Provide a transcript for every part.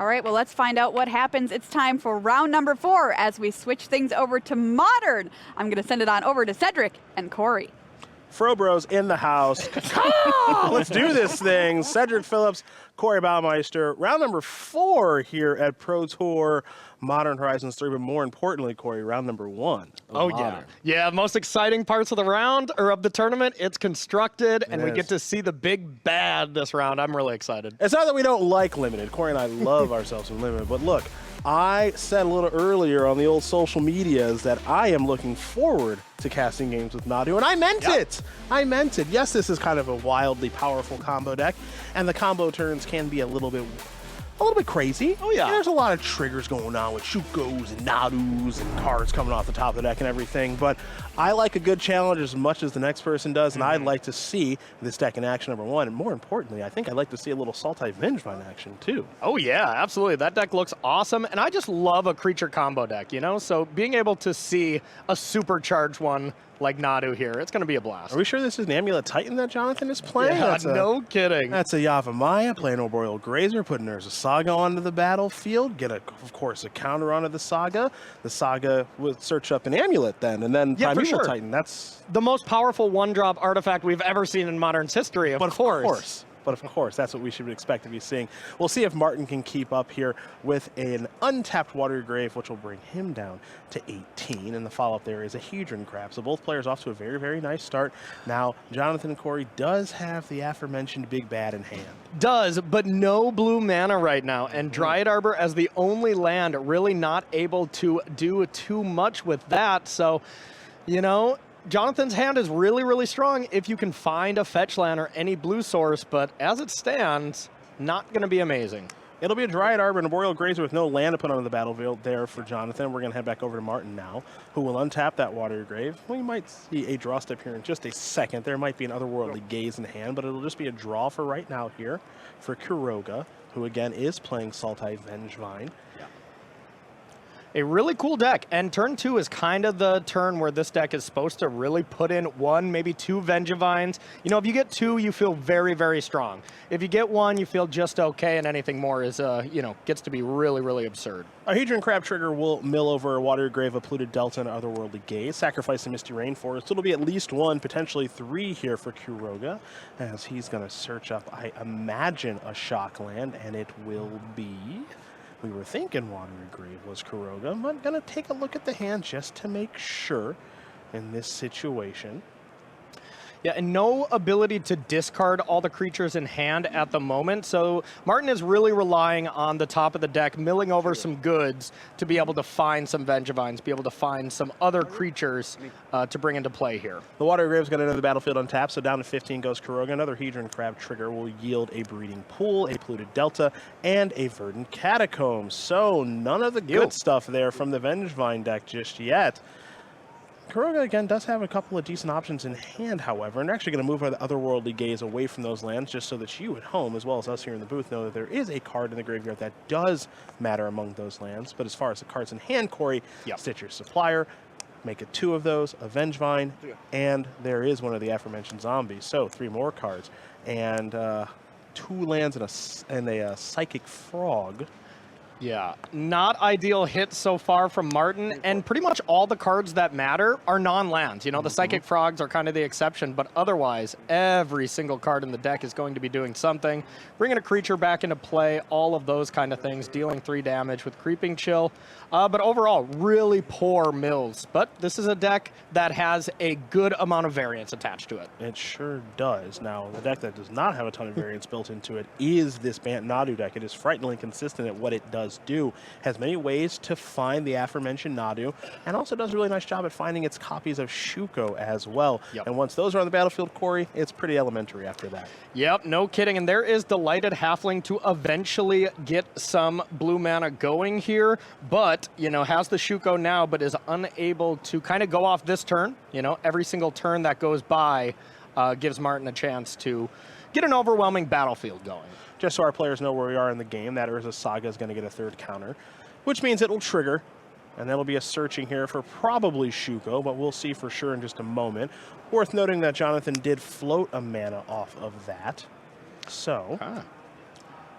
All right, well, let's find out what happens. It's time for round number 4 as we switch things over to Modern. I'm going to send it on over to Cedric and Corey. Frobros in the house. Let's do this thing. Cedric Phillips, Corey Baumeister. Round number 4 here at Pro Tour Modern Horizons 3, but more importantly, Corey, round number 1. Yeah. Yeah, most exciting parts of the round, or of the tournament, it's constructed, and we get to see the big bad this round. I'm really excited. It's not that we don't like Limited. Corey and I love ourselves in Limited, but look, I said a little earlier on the old social medias that I am looking forward to casting games with Nadu, and I meant it. I meant it. Yes, this is kind of a wildly powerful combo deck, and the combo turns can be a little bit crazy. Oh, yeah. And there's a lot of triggers going on with Shukos and Nadus and cards coming off the top of the deck and everything, but I like a good challenge as much as the next person does, and I'd like to see this deck in action, number 1, and more importantly, I think I'd like to see a little Sultai Vengevine action, too. Oh, yeah, absolutely. That deck looks awesome, and I just love a creature combo deck, you know? So being able to see a supercharged one like Nadu here, it's going to be a blast. Are we sure this is an Amulet Titan that Jonathan is playing? Yeah, no kidding. That's a Yavimaya playing Arboreal Grazer, putting Urza Saga onto the battlefield, get, of course, a counter onto the Saga. The Saga would search up an Amulet then, and then Primeval Titan. That's the most powerful one-drop artifact we've ever seen in Modern's history, of course. But of course, that's what we should expect to be seeing. We'll see if Martin can keep up here with an untapped Watery Grave, which will bring him down to 18. And the follow-up there is a Hedron Crab. So both players off to a very, very nice start. Now, Jonathan and Corey does have the aforementioned Big Bad in hand. Does, but no blue mana right now. And Dryad Arbor as the only land really not able to do too much with that. So, you know, Jonathan's hand is really, really strong if you can find a fetch land or any blue source, but as it stands, not going to be amazing. It'll be a Dryad Arbor and a Boreal Grazer with no land to put onto the battlefield there for Jonathan. We're going to head back over to Martin now, who will untap that Watery Grave. We might see a draw step here in just a second. There might be an Otherworldly Gaze in hand, but it'll just be a draw for right now here for Quiroga, who again is playing Sultai Vengevine. A really cool deck, and turn 2 is kind of the turn where this deck is supposed to really put in 1, maybe 2 Vengevines. You know, if you get 2, you feel very, very strong. If you get 1, you feel just okay, and anything more is, you know, gets to be really, really absurd. Our Hedron Crab trigger will mill over a Watery Grave, a Polluted Delta, and Otherworldly Gaze, sacrifice the Misty Rainforest. It'll be at least 1, potentially 3 here for Quiroga, as he's going to search up, I imagine, a shock land, and it will be... We were thinking Watery Grave was Quiroga. I'm going to take a look at the hand just to make sure in this situation. Yeah, and no ability to discard all the creatures in hand at the moment. So Martin is really relying on the top of the deck, milling over some goods to be able to find some Vengevines, be able to find some other creatures to bring into play here. The Watery Grave's got another battlefield untapped, so down to 15 goes Quiroga. Another Hedron Crab trigger will yield a Breeding Pool, a Polluted Delta, and a Verdant Catacomb. So none of the good stuff there from the Vengevine deck just yet. Quiroga, again, does have a couple of decent options in hand, however, and they're actually going to move our Otherworldly Gaze away from those lands just so that you at home, as well as us here in the booth, know that there is a card in the graveyard that does matter among those lands. But as far as the cards in hand, Corey, Stitcher's Supplier, make it 2 of those, a Vengevine, and there is one of the aforementioned zombies. So 3 more cards, and 2 lands and a Psychic Frog. Yeah, not ideal hits so far from Martin, and pretty much all the cards that matter are non-lands. You know, the Psychic Frogs are kind of the exception, but otherwise, every single card in the deck is going to be doing something. Bringing a creature back into play, all of those kind of things, dealing 3 damage with Creeping Chill. But overall, really poor mills. But this is a deck that has a good amount of variance attached to it. It sure does. Now, the deck that does not have a ton of variance built into it is this Bant Nadu deck. It is frighteningly consistent at what it does do. Has many ways to find the aforementioned Nadu, and also does a really nice job at finding its copies of Shuko as well. And once those are on the battlefield, Corey, it's pretty elementary after that. Yep, no kidding. And there is Delighted Halfling to eventually get some blue mana going here, but, you know, has the Shuko now, but is unable to kind of go off this turn. You know, every single turn that goes by gives Martin a chance to get an overwhelming battlefield going. Just so our players know where we are in the game, that Urza Saga is going to get a 3rd counter, which means it'll trigger, and that'll be a searching here for probably Shuko, but we'll see for sure in just a moment. Worth noting that Jonathan did float a mana off of that. So,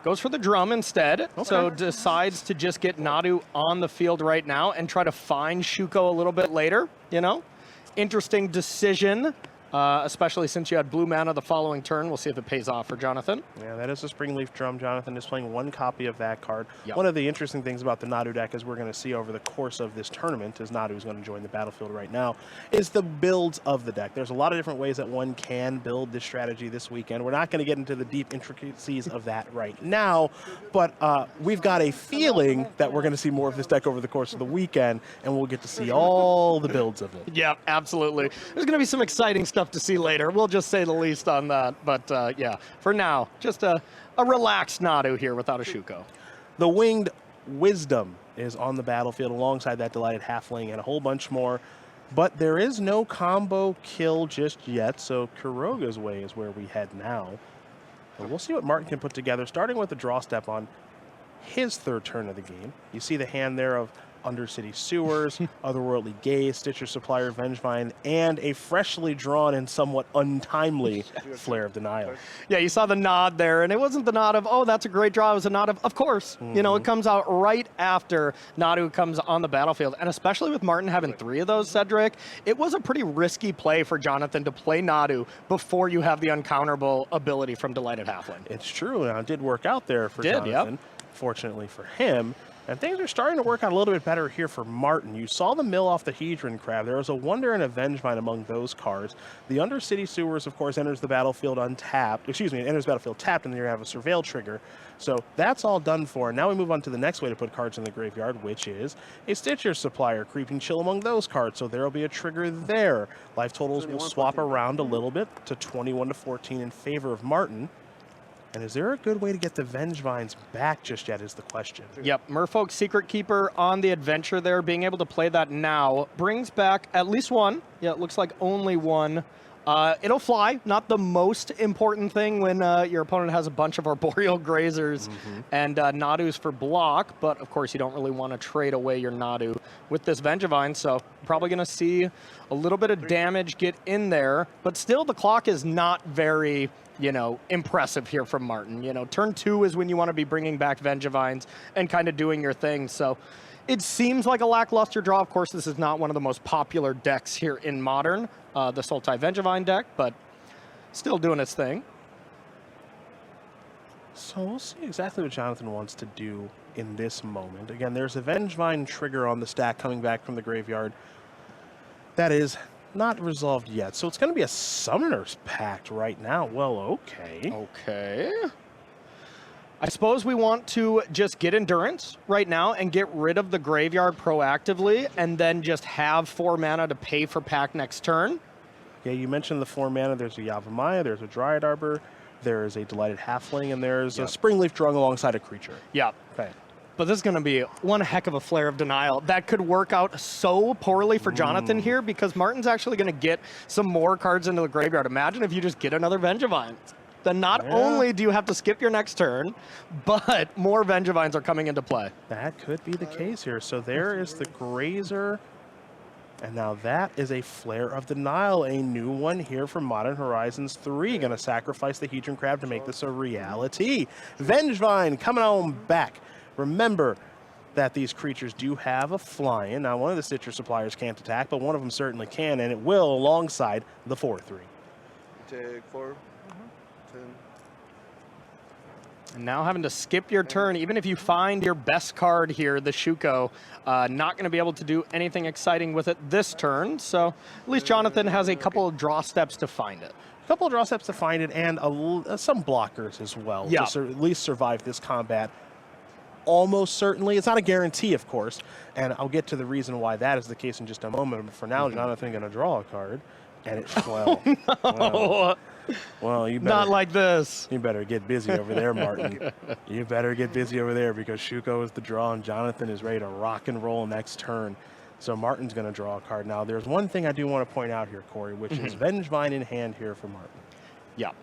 Goes for the drum instead, so decides to just get Nadu on the field right now and try to find Shuko a little bit later, you know? Interesting decision, especially since you had blue mana the following turn. We'll see if it pays off for Jonathan. Yeah, that is a Springleaf Drum. Jonathan is playing one copy of that card. Yep. One of the interesting things about the Nadu deck, as we're going to see over the course of this tournament, as Nadu is going to join the battlefield right now, is the builds of the deck. There's a lot of different ways that one can build this strategy this weekend. We're not going to get into the deep intricacies of that right now, but we've got a feeling that we're going to see more of this deck over the course of the weekend, and we'll get to see all the builds of it. Yeah, absolutely. There's going to be some exciting stuff to see later. We'll just say the least on that. But yeah, for now, just a relaxed Nadu here without a Shuko. The Winged Wisdom is on the battlefield alongside that Delighted Halfling and a whole bunch more. But there is no combo kill just yet, so Quiroga's way is where we head now. And we'll see what Martin can put together, starting with the draw step on his third turn of the game. You see the hand there of Undercity Sewers, Otherworldly Gaze, Stitcher Supplier, Vengevine, and a freshly drawn and somewhat untimely Flare of Denial. Yeah, you saw the nod there, and it wasn't the nod of, oh, that's a great draw. It was a nod of course. You know, it comes out right after Nadu comes on the battlefield, and especially with Martin having 3 of those, Cedric, it was a pretty risky play for Jonathan to play Nadu before you have the uncounterable ability from Delighted Halfling. It's true. Now, it did work out there for Jonathan, fortunately for him. And things are starting to work out a little bit better here for Martin. You saw the mill off the Hedron Crab. There was a Wonder and a Vengevine among those cards. The Undercity Sewers, of course, enters the battlefield untapped. Excuse me, it enters the battlefield tapped, and then you have a Surveil trigger. So that's all done for. Now we move on to the next way to put cards in the graveyard, which is a Stitcher Supplier, Creeping Chill among those cards. So there will be a trigger there. Life totals will swap around a little bit to 21 to 14 in favor of Martin. And is there a good way to get the Vengevines back just yet is the question. Yep, Merfolk's Secret Keeper on the adventure there, being able to play that now, brings back at least one. Yeah, it looks like only one. It'll fly, not the most important thing when your opponent has a bunch of Arboreal Grazers and Nadus for block, but of course you don't really want to trade away your Nadu with this Vengevine, so probably going to see a little bit of damage get in there, but still the clock is not very, you know, impressive here from Martin. You know, turn 2 is when you want to be bringing back Vengevines and kind of doing your thing, so it seems like a lackluster draw. Of course, this is not one of the most popular decks here in Modern, the Sultai Vengevine deck, but still doing its thing. So we'll see exactly what Jonathan wants to do in this moment. Again, there's a Vengevine trigger on the stack coming back from the graveyard. That is not resolved yet. So it's going to be a Summoner's Pact right now. Well, okay. Okay. I suppose we want to just get Endurance right now and get rid of the graveyard proactively and then just have 4 mana to pay for Pact next turn. Yeah, you mentioned the 4 mana. There's a Yavimaya, there's a Dryad Arbor, there is a Delighted Halfling, and there's a Springleaf Drung alongside a creature. Yeah. Okay. But this is going to be one heck of a Flare of Denial. That could work out so poorly for Jonathan here because Martin's actually going to get some more cards into the graveyard. Imagine if you just get another Vengevine. Then not only do you have to skip your next turn, but more Vengevines are coming into play. That could be the case here. So there is the Grazer. And now that is a Flare of Denial, a new one here from Modern Horizons 3. Going to sacrifice the Hedron Crab to make this a reality. Vengevine coming on back. Remember that these creatures do have a fly-in. Now, one of the Stitcher Suppliers can't attack, but one of them certainly can, and it will alongside the 4/3. Take 4. 10. And now having to skip your turn, even if you find your best card here, the Shuko, not going to be able to do anything exciting with it this turn. So at least Jonathan has a couple of draw steps to find it. A couple of draw steps to find it, and some blockers as well to at least survive this combat. Almost certainly. It's not a guarantee, of course, and I'll get to the reason why that is the case in just a moment. But for now, Jonathan's going to draw a card, and it's, well, you better, not like this. You better get busy over there, Martin. You better get busy over there because Shuko is the draw, and Jonathan is ready to rock and roll next turn. So Martin's going to draw a card. Now, there's one thing I do want to point out here, Corey, which is Vengevine in hand here for Martin. Yeah.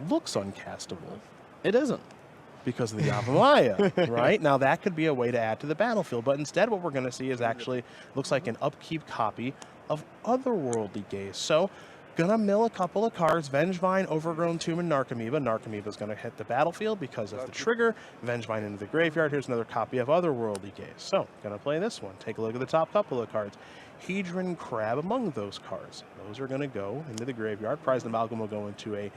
Looks uncastable. It isn't. Because of the Yavimaya, right? Now, that could be a way to add to the battlefield, but instead what we're going to see is actually, looks like an upkeep copy of Otherworldly Gaze. So, Gonna mill a couple of cards. Vengevine, Overgrown Tomb, and Narcomoeba. Narcomoeba's gonna hit the battlefield because of the trigger. Vengevine into the graveyard. Here's another copy of Otherworldly Gaze. So, gonna play this one. Take a look at the top couple of cards. Hedron Crab among those cards. Those are gonna go into the graveyard. Prized Amalgam will go into a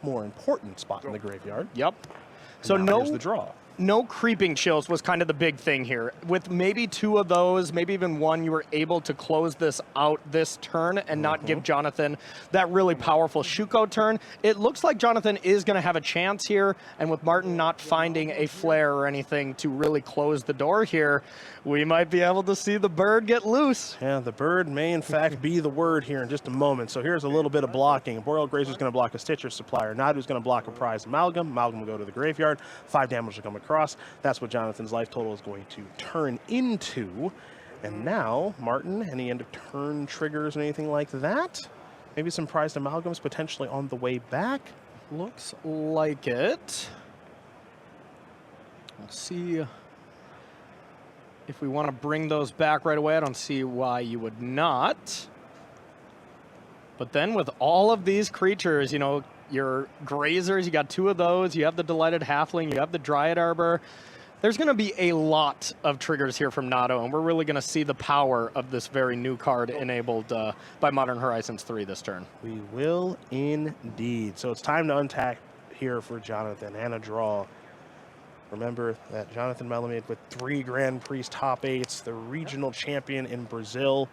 more important spot in the graveyard. Yep. And So now here's the draw. No creeping chills was kind of the big thing here. With maybe 2 of those, maybe even 1, you were able to close this out this turn and not give Jonathan that really powerful Shuko turn. It looks like Jonathan is going to have a chance here, and with Martin not finding a flare or anything to really close the door here, we might be able to see the bird get loose. Yeah, the bird may in fact be the word here in just a moment. So here's a little bit of blocking. Boreal Grazer's going to block a Stitcher Supplier. Nadu's going to block a Prized Amalgam. Amalgam will go to the graveyard. 5 damage will come across. That's what Jonathan's life total is going to turn into. And now, Martin, any end of turn triggers or anything like that? Maybe some Prized Amalgams potentially on the way back? Looks like it. We'll see if we want to bring those back right away. I don't see why you would not. But then with all of these creatures, you know, your grazers, you got 2 of those, you have the Delighted Halfling, you have the Dryad Arbor. There's going to be a lot of triggers here from Nadu, and we're really going to see the power of this very new card enabled by Modern Horizons 3 this turn. We will indeed. So it's time to untap here for Jonathan and a draw. Remember that Jonathan Melamed with 3 Grand Prix top 8s, the regional champion in Brazil.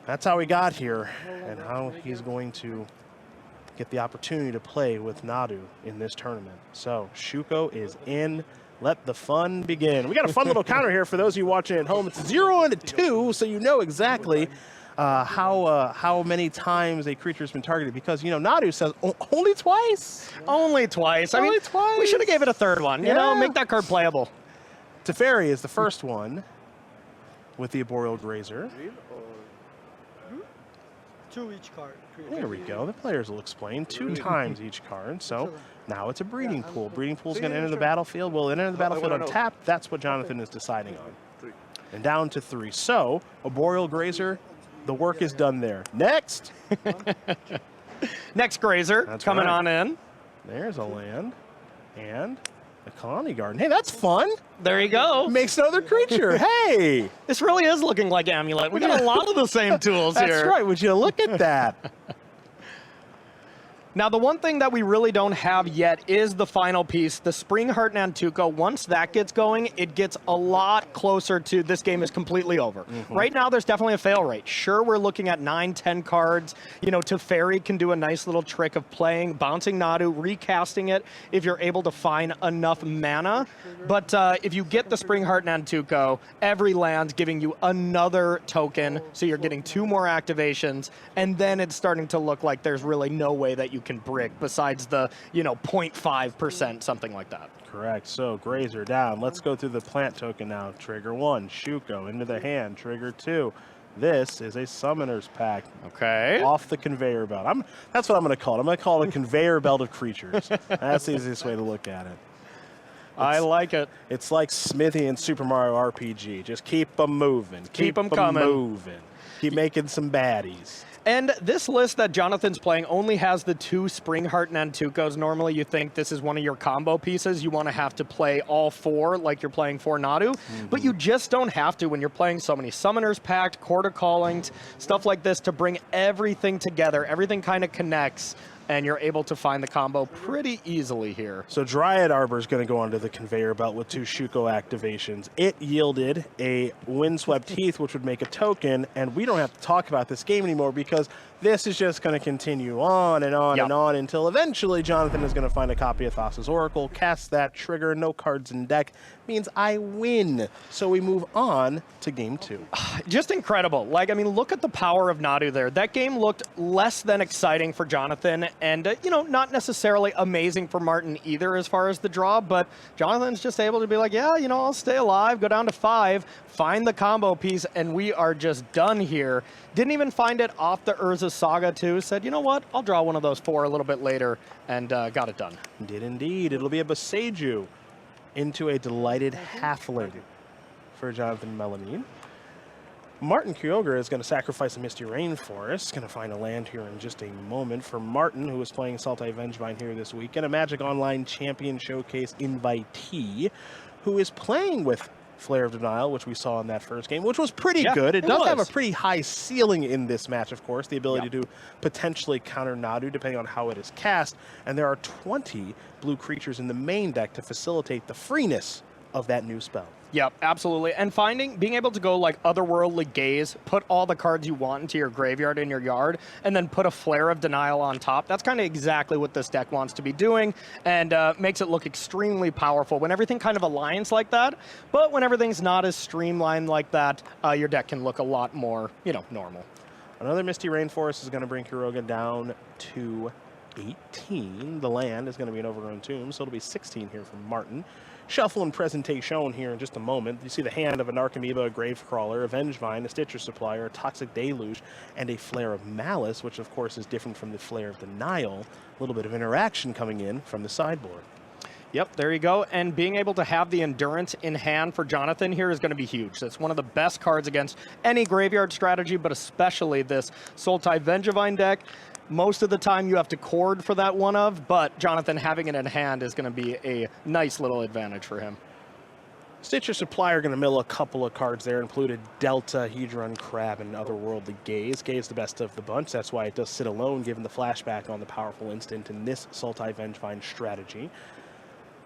That's how he got here, and how he's going to get the opportunity to play with Nadu in this tournament. So Shuko is in. Let the fun begin. We got a fun little counter here for those of you watching at home. It's 0 and a 2, so you know exactly how many times a creature's been targeted, because, you know, Nadu says only twice. Only twice. Only I mean, twice. We should have gave it a 3rd one. You know, Yeah. make that card playable. Teferi is the first one with the Arboreal Grazer. 2 each card. There we go. The players will explain 2 times each card. So now it's a breeding pool. Breeding pool is going to enter the battlefield. Will it enter the battlefield untapped? That's what Jonathan is deciding on. And down to 3. So Arboreal Grazer, the work is done there. Next. Next Grazer That's coming right. on in. There's a land and a colony garden. Hey, that's fun. There you go. Makes another creature. Hey. This really is looking like Amulet. We got a lot of the same tools here. That's right. Would you look at that? Now, the one thing that we really don't have yet is the final piece, the Spring Heart Nantuko. Once that gets going, it gets a lot closer to this game is completely over. Right now, there's definitely a fail rate. Sure, we're looking at 9, 10 cards. You know, Teferi can do a nice little trick of playing, bouncing Nadu, recasting it if you're able to find enough mana. But if you get the Spring Heart Nantuko, every land's giving you another token, so you're getting 2 more activations, and then it's starting to look like there's really no way that you can brick besides the, you know, 0.5%, something like that. Correct. So Grazer down. Let's go through the plant token now. Trigger 1, Shuko into the hand. Trigger 2. This is a Summoner's Pact. Okay. Off the conveyor belt. That's what I'm going to call it. I'm going to call it a conveyor belt of creatures. That's the easiest way to look at it. I like it. It's like Smithy and Super Mario RPG. Just keep them moving. Keep 'em coming. Moving. Keep making some baddies. And this list that Jonathan's playing only has the 2 Spring Heart Nantukos. Normally you think this is one of your combo pieces. You want to have to play all 4 like you're playing 4 Nadu. But you just don't have to when you're playing so many Summoners Pact, Quarter Callings, stuff like this to bring everything together. Everything kind of connects, and you're able to find the combo pretty easily here. So Dryad Arbor is going to go onto the conveyor belt with 2 Shuko activations. It yielded a Windswept Heath, which would make a token, and we don't have to talk about this game anymore because this is just going to continue on and on and on until eventually Jonathan is going to find a copy of Thassa's Oracle, cast that trigger, no cards in deck, means I win. So we move on to game 2. Just incredible. Like, I mean, look at the power of Nadu there. That game looked less than exciting for Jonathan and, you know, not necessarily amazing for Martin either as far as the draw, but Jonathan's just able to be like, yeah, you know, I'll stay alive, go down to 5, find the combo piece, and we are just done here. Didn't even find it off the Urza Saga, too. Said, you know what, I'll draw one of those 4 a little bit later, and got it done. Did indeed. It'll be a Boseiju into a Delighted Halfling for Jonathan Melamed. Martin Quiroga is going to sacrifice a Misty Rainforest. Going to find a land here in just a moment for Martin, who is playing Sultai Vengevine here this week, and a Magic Online Champion Showcase invitee, who is playing with Flare of Denial, which we saw in that first game, which was pretty good. It does have a pretty high ceiling in this match, of course, the ability to potentially counter Nadu, depending on how it is cast, and there are 20 blue creatures in the main deck to facilitate the freeness of that new spell. Yep, absolutely. And being able to go like Otherworldly Gaze, put all the cards you want into your graveyard in your yard, and then put a Flare of Denial on top, that's kind of exactly what this deck wants to be doing, and makes it look extremely powerful when everything kind of aligns like that. But when everything's not as streamlined like that, your deck can look a lot more, normal. Another Misty Rainforest is going to bring Quiroga down to 18. The land is going to be an Overgrown Tomb, so it'll be 16 here from Martin. Shuffle and presentation here in just a moment. You see the hand of a Narcomoeba, a Gravecrawler, a Vengevine, a Stitcher Supplier, a Toxic Deluge, and a Flare of Malice, which of course is different from the Flare of Denial. A little bit of interaction coming in from the sideboard. Yep, there you go. And being able to have the Endurance in hand for Jonathan here is going to be huge. That's one of the best cards against any graveyard strategy, but especially this Sultai Vengevine deck. Most of the time you have to chord for that one of, but Jonathan having it in hand is going to be a nice little advantage for him. Stitcher Supplier going to mill a couple of cards there, included Delta, Hedron, Crab, and Otherworldly Gaze. Gaze the best of the bunch. That's why it does sit alone, given the flashback on the powerful instant in this Sultai Vengevine strategy.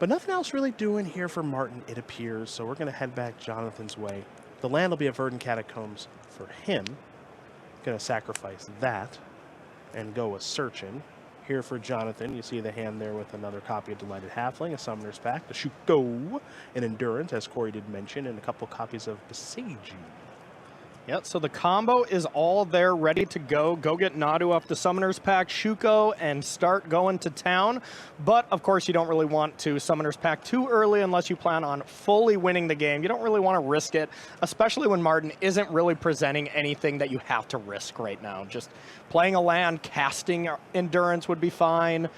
But nothing else really doing here for Martin, it appears, so we're going to head back Jonathan's way. The land will be a Verdant Catacombs for him. Going to sacrifice that and go a searching. Here for Jonathan, you see the hand there with another copy of Delighted Halfling, a Summoner's Pact, a Shuko, an Endurance, as Corey did mention, and a couple copies of Beseiju. Yep, so the combo is all there, ready to go. Go get Nadu off the Summoner's Pact, Shuko, and start going to town. But, of course, you don't really want to Summoner's Pact too early unless you plan on fully winning the game. You don't really want to risk it, especially when Martin isn't really presenting anything that you have to risk right now. Just playing a land, casting Endurance would be fine.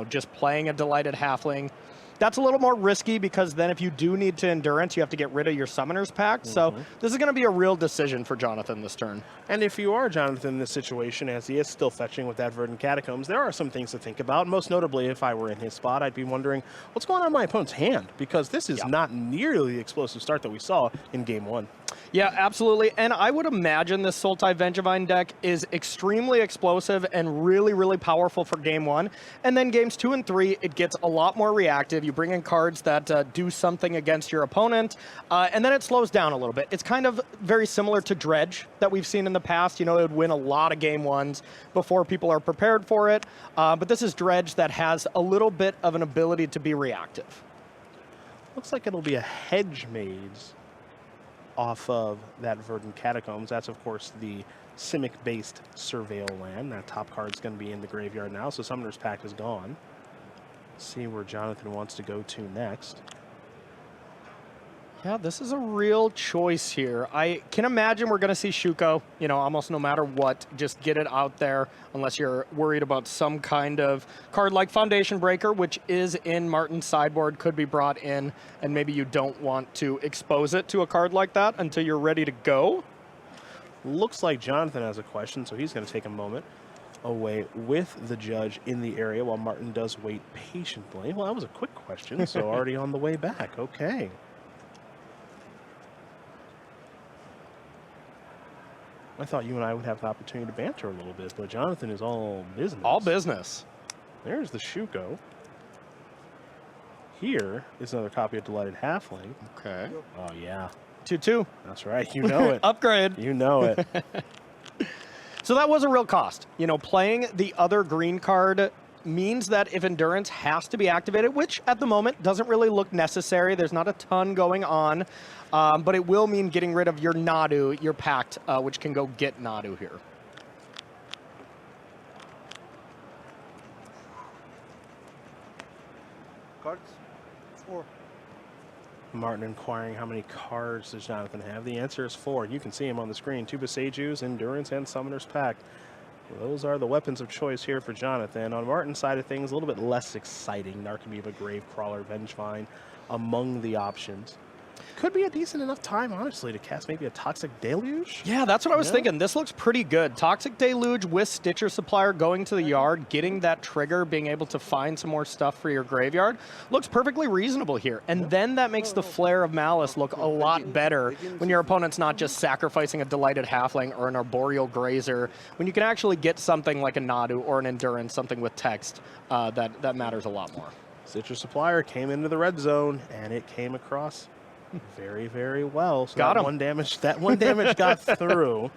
Just playing a Delighted Halfling. That's a little more risky because then if you do need to Endurance, you have to get rid of your Summoner's Pact. So this is going to be a real decision for Jonathan this turn. And if you are Jonathan in this situation, as he is still fetching with that Verdant Catacombs, there are some things to think about. Most notably, if I were in his spot, I'd be wondering, what's going on in my opponent's hand? Because this is not nearly the explosive start that we saw in Game 1. Yeah, absolutely. And I would imagine this Sultai Vengevine deck is extremely explosive and really, really powerful for Game 1. And then Games 2 and 3, it gets a lot more reactive. You bring in cards that do something against your opponent, and then it slows down a little bit. It's kind of very similar to Dredge that we've seen in the past. It would win a lot of Game 1s before people are prepared for it. But this is Dredge that has a little bit of an ability to be reactive. Looks like it'll be a Hedge Maze off of that Verdant Catacombs. That's, of course, the Simic-based Surveil land. That top card's going to be in the graveyard now, so Summoner's Pact is gone. See where Jonathan wants to go to next. Yeah, this is a real choice here. I can imagine we're going to see Shuko, almost no matter what. Just get it out there unless you're worried about some kind of card like Foundation Breaker, which is in Martin's sideboard, could be brought in, and maybe you don't want to expose it to a card like that until you're ready to go. Looks like Jonathan has a question, so he's going to take a moment away with the judge in the area while Martin does wait patiently. Well, that was a quick question, so already on the way back. Okay. I thought you and I would have the opportunity to banter a little bit, but Jonathan is all business. All business. There's the Shuko. Here is another copy of Delighted Halfling. Okay. Oh, yeah. 2/2. That's right. You know it. Upgrade. You know it. So that was a real cost. Playing the other green card means that if Endurance has to be activated, which at the moment doesn't really look necessary, there's not a ton going on, but it will mean getting rid of your Nadu, your Pact, which can go get Nadu here. Cards? 4. Martin inquiring how many cards does Jonathan have. The answer is 4. You can see him on the screen. 2 Beseijus, Endurance, and Summoner's Pact. Those are the weapons of choice here for Jonathan. On Martin's side of things, a little bit less exciting. Narcomoeba, Gravecrawler, Vengevine among the options. Could be a decent enough time, honestly, to cast maybe a Toxic Deluge. Yeah, that's what I was thinking. This looks pretty good. Toxic Deluge with Stitcher Supplier going to the yard, getting that trigger, being able to find some more stuff for your graveyard. Looks perfectly reasonable here. And then that makes the Flare of Malice look a lot better when your opponent's not just sacrificing a Delighted Halfling or an Arboreal Grazer, when you can actually get something like a Nadu or an Endurance, something with text, that matters a lot more. Stitcher Supplier came into the red zone, and it came across very, very well. So Got that him. one damage got through.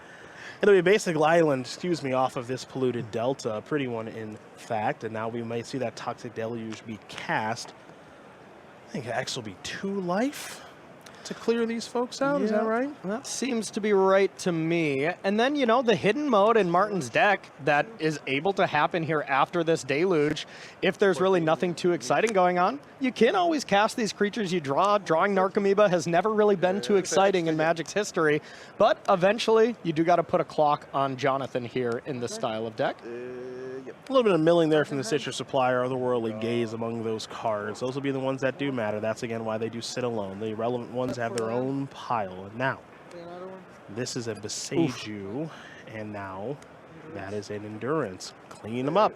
It'll be a basic island, off of this polluted delta. A pretty one, in fact. And now we might see that Toxic Deluge be cast. I think X will be 2 life to clear these folks out. Is that right? That seems to be right to me. And then, the hidden mode in Martin's deck that is able to happen here after this Deluge, if there's really nothing too exciting going on, you can always cast these creatures you draw. Drawing Narcomoeba has never really been too exciting in Magic's history, but eventually you do got to put a clock on Jonathan here in this style of deck. A little bit of milling there from the Stitcher Supplier, otherworldly gaze among those cards. Those will be the ones that do matter. That's, again, why they do sit alone. The irrelevant ones have their own pile. And now, this is a Beseiju, and now that is an Endurance. Clean them up.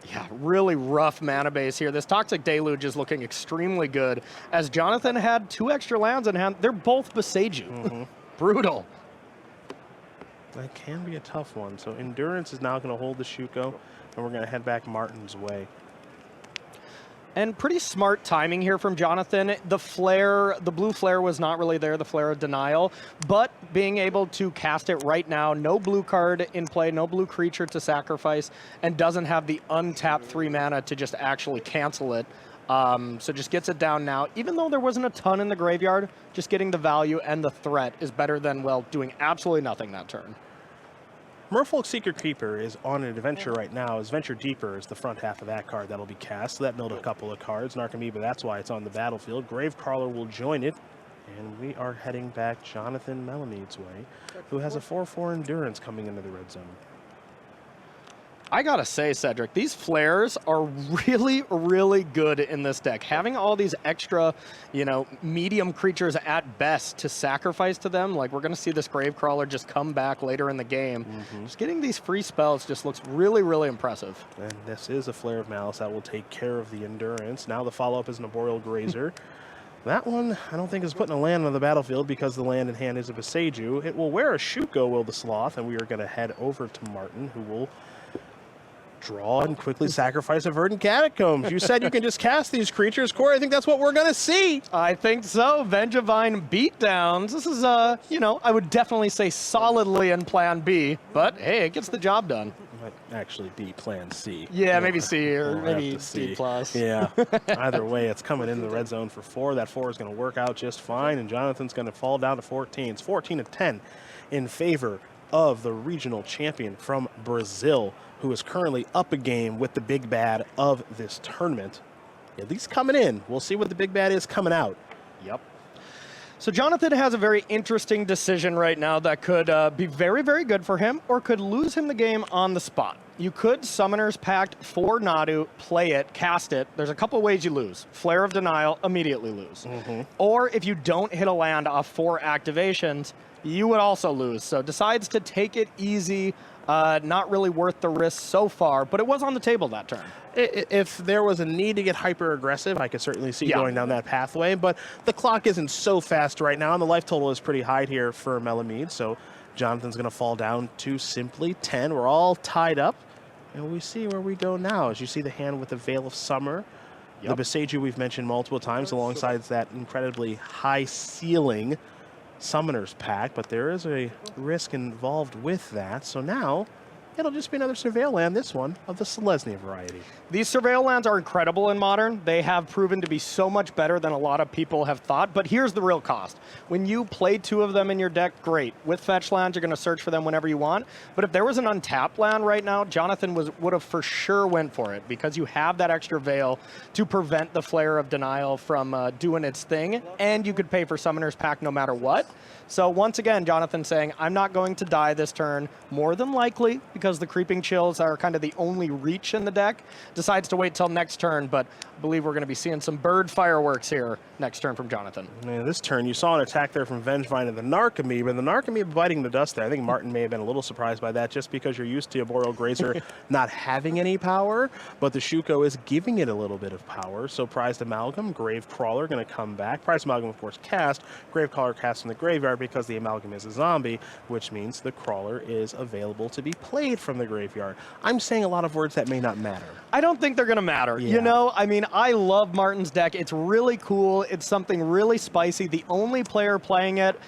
Yeah, really rough mana base here. This Toxic Deluge is looking extremely good, as Jonathan had 2 extra lands in hand. They're both Beseiju. Brutal. That can be a tough one. So Endurance is now going to hold the Shuko, and we're going to head back Martin's way. And pretty smart timing here from Jonathan. The flare, the blue flare was not really there, the Flare of Denial, but being able to cast it right now, no blue card in play, no blue creature to sacrifice, and doesn't have the untapped 3 mana to just actually cancel it. So just gets it down now. Even though there wasn't a ton in the graveyard, just getting the value and the threat is better than, well, doing absolutely nothing that turn. Merfolk Seeker Creeper is on an adventure right now. His Venture Deeper is the front half of that card that'll be cast. So that milled a couple of cards. Narcomoeba, that's why it's on the battlefield. Gravecrawler will join it. And we are heading back Jonathan Melamed's way, who has a 4/4 Endurance coming into the red zone. I gotta say, Cedric, these flares are really, really good in this deck. Having all these extra, medium creatures at best to sacrifice to them, like we're gonna see this Gravecrawler just come back later in the game. Just getting these free spells just looks really, really impressive. And this is a Flare of Malice that will take care of the Endurance. Now the follow-up is an Arboreal Grazer. That one, I don't think is putting a land on the battlefield because the land in hand is a Beseiju. It will wear a Shuko, Will the Sloth, and we are gonna head over to Martin, who will draw and quickly sacrifice a Verdant Catacombs. You said you can just cast these creatures, Corey. I think that's what we're going to see. I think so. Vengevine beatdowns. This is, I would definitely say solidly in Plan B, but hey, it gets the job done. Might actually be Plan C. Yeah, maybe C or We'll maybe have to see. D plus. Yeah. Either way, it's coming into the red zone for 4. That 4 is going to work out just fine, and Jonathan's going to fall down to 14. It's 14-10 in favor of the regional champion from Brazil, who is currently up a game with the big bad of this tournament. At least coming in. We'll see what the big bad is coming out. Yep. So Jonathan has a very interesting decision right now that could be very, very good for him or could lose him the game on the spot. You could Summoner's Pact for Nadu, play it, cast it. There's a couple ways you lose. Flare of Denial, immediately lose. Or if you don't hit a land off 4 activations, you would also lose. So decides to take it easy. Not really worth the risk so far, but it was on the table that turn. If there was a need to get hyper-aggressive, I could certainly see going down that pathway, but the clock isn't so fast right now, and the life total is pretty high here for Melamed, so Jonathan's going to fall down to simply 10. We're all tied up, and we see where we go now. As you see the hand with the Veil of Summer, the Beseiju we've mentioned multiple times, alongside that incredibly high ceiling Summoner's Pact, but there is a risk involved with that. So now it'll just be another Surveil land, this one, of the Selesnya variety. These Surveil lands are incredible in Modern. They have proven to be so much better than a lot of people have thought, but here's the real cost. When you play 2 of them in your deck, great. With fetch lands, you're going to search for them whenever you want, but if there was an untapped land right now, Jonathan would have for sure went for it, because you have that extra Veil to prevent the Flare of Denial from doing its thing, and you could pay for Summoner's Pact no matter what. So once again, Jonathan saying, I'm not going to die this turn, more than likely, because the Creeping Chills are kind of the only reach in the deck. Decides to wait till next turn, but believe we're going to be seeing some bird fireworks here next turn from Jonathan. Man, this turn, you saw an attack there from Vengevine and the Narcomoeba, and the Narcomoeba biting the dust there. I think Martin may have been a little surprised by that just because you're used to a Boreal Grazer not having any power, but the Shuko is giving it a little bit of power. So Prized Amalgam, Grave Crawler going to come back. Prized Amalgam, of course, cast. Grave Crawler cast in the graveyard because the Amalgam is a zombie, which means the Crawler is available to be played from the graveyard. I'm saying a lot of words that may not matter. I don't think they're going to matter. Yeah. You know, I mean, I love Martin's deck. It's really cool. It's something really spicy. The only player playing it,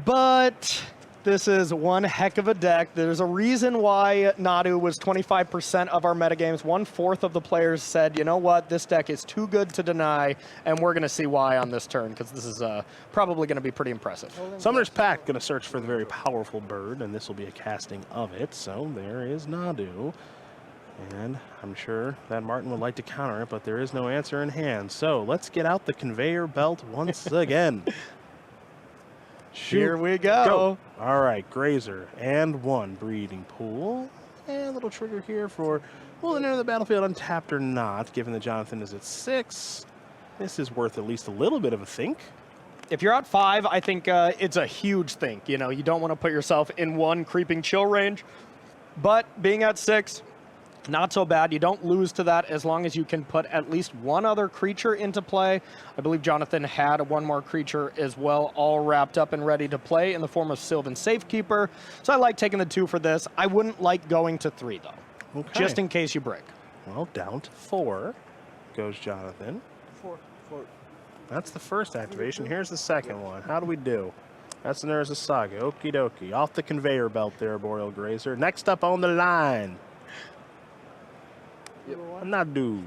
but this is one heck of a deck. There's a reason why Nadu was 25% of our metagames. 1/4 of the players said, you know what, this deck is too good to deny, and we're going to see why on this turn, because this is probably going to be pretty impressive. Summoner's Pact going to search for the very powerful bird, and this will be a casting of it. So there is Nadu. And I'm sure that Martin would like to counter it, but there is no answer in hand. So let's get out the conveyor belt once again. Here we go. All right, Grazer and 1 breeding pool. And a little trigger here for, will it enter the battlefield untapped or not, given that Jonathan is at 6. This is worth at least a little bit of a think. If you're at 5, I think it's a huge think. You know, you don't want to put yourself in 1 creeping chill range, but being at 6, not so bad. You don't lose to that as long as you can put at least 1 other creature into play. I believe Jonathan had 1 more creature as well, all wrapped up and ready to play in the form of Sylvan Safekeeper. So I like taking the 2 for this. I wouldn't like going to 3, though, Okay. just in case you break. Well, down to 4 goes Jonathan. 4. That's the first activation. Here's the second one. How do we do? That's there's a saga. Okie dokie. Off the conveyor belt there, Boreal Grazer. Next up on the line. Nadu.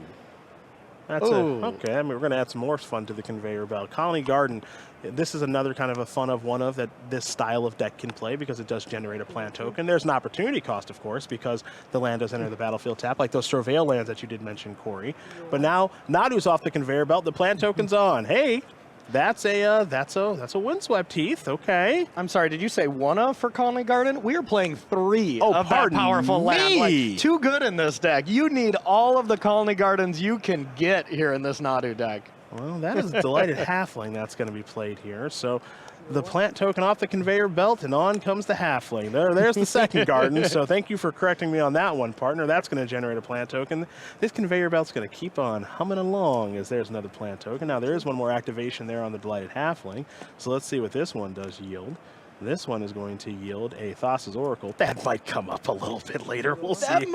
That's it. Okay, I mean, we're going to add some more fun to the conveyor belt. Colony Garden, this is another kind of a fun of one of that this style of deck can play because it does generate a plant token. There's an opportunity cost, of course, because the land does enter the battlefield tap, like those Surveil lands that you did mention, Corey. But now Nadu's off the conveyor belt. The plant token's on. Hey, that's a windswept Heath. Okay. I'm sorry, did you say 1 for Colony Garden? We are playing 3 Oh, of that pardon powerful land. me. Like, too good in this deck. You need all of the Colony Gardens you can get here in this Nadu deck. Well, that is a delighted halfling that's going to be played here. So the plant token off the conveyor belt, and on comes the halfling. There's the second garden. So thank you for correcting me on that one, partner. That's going to generate a plant token. This conveyor belt's going to keep on humming along as there's another plant token. Now, there is 1 more activation there on the delighted halfling. So let's see what this one does yield. This one is going to yield a Thassa's Oracle. That might come up a little bit later. We'll see. That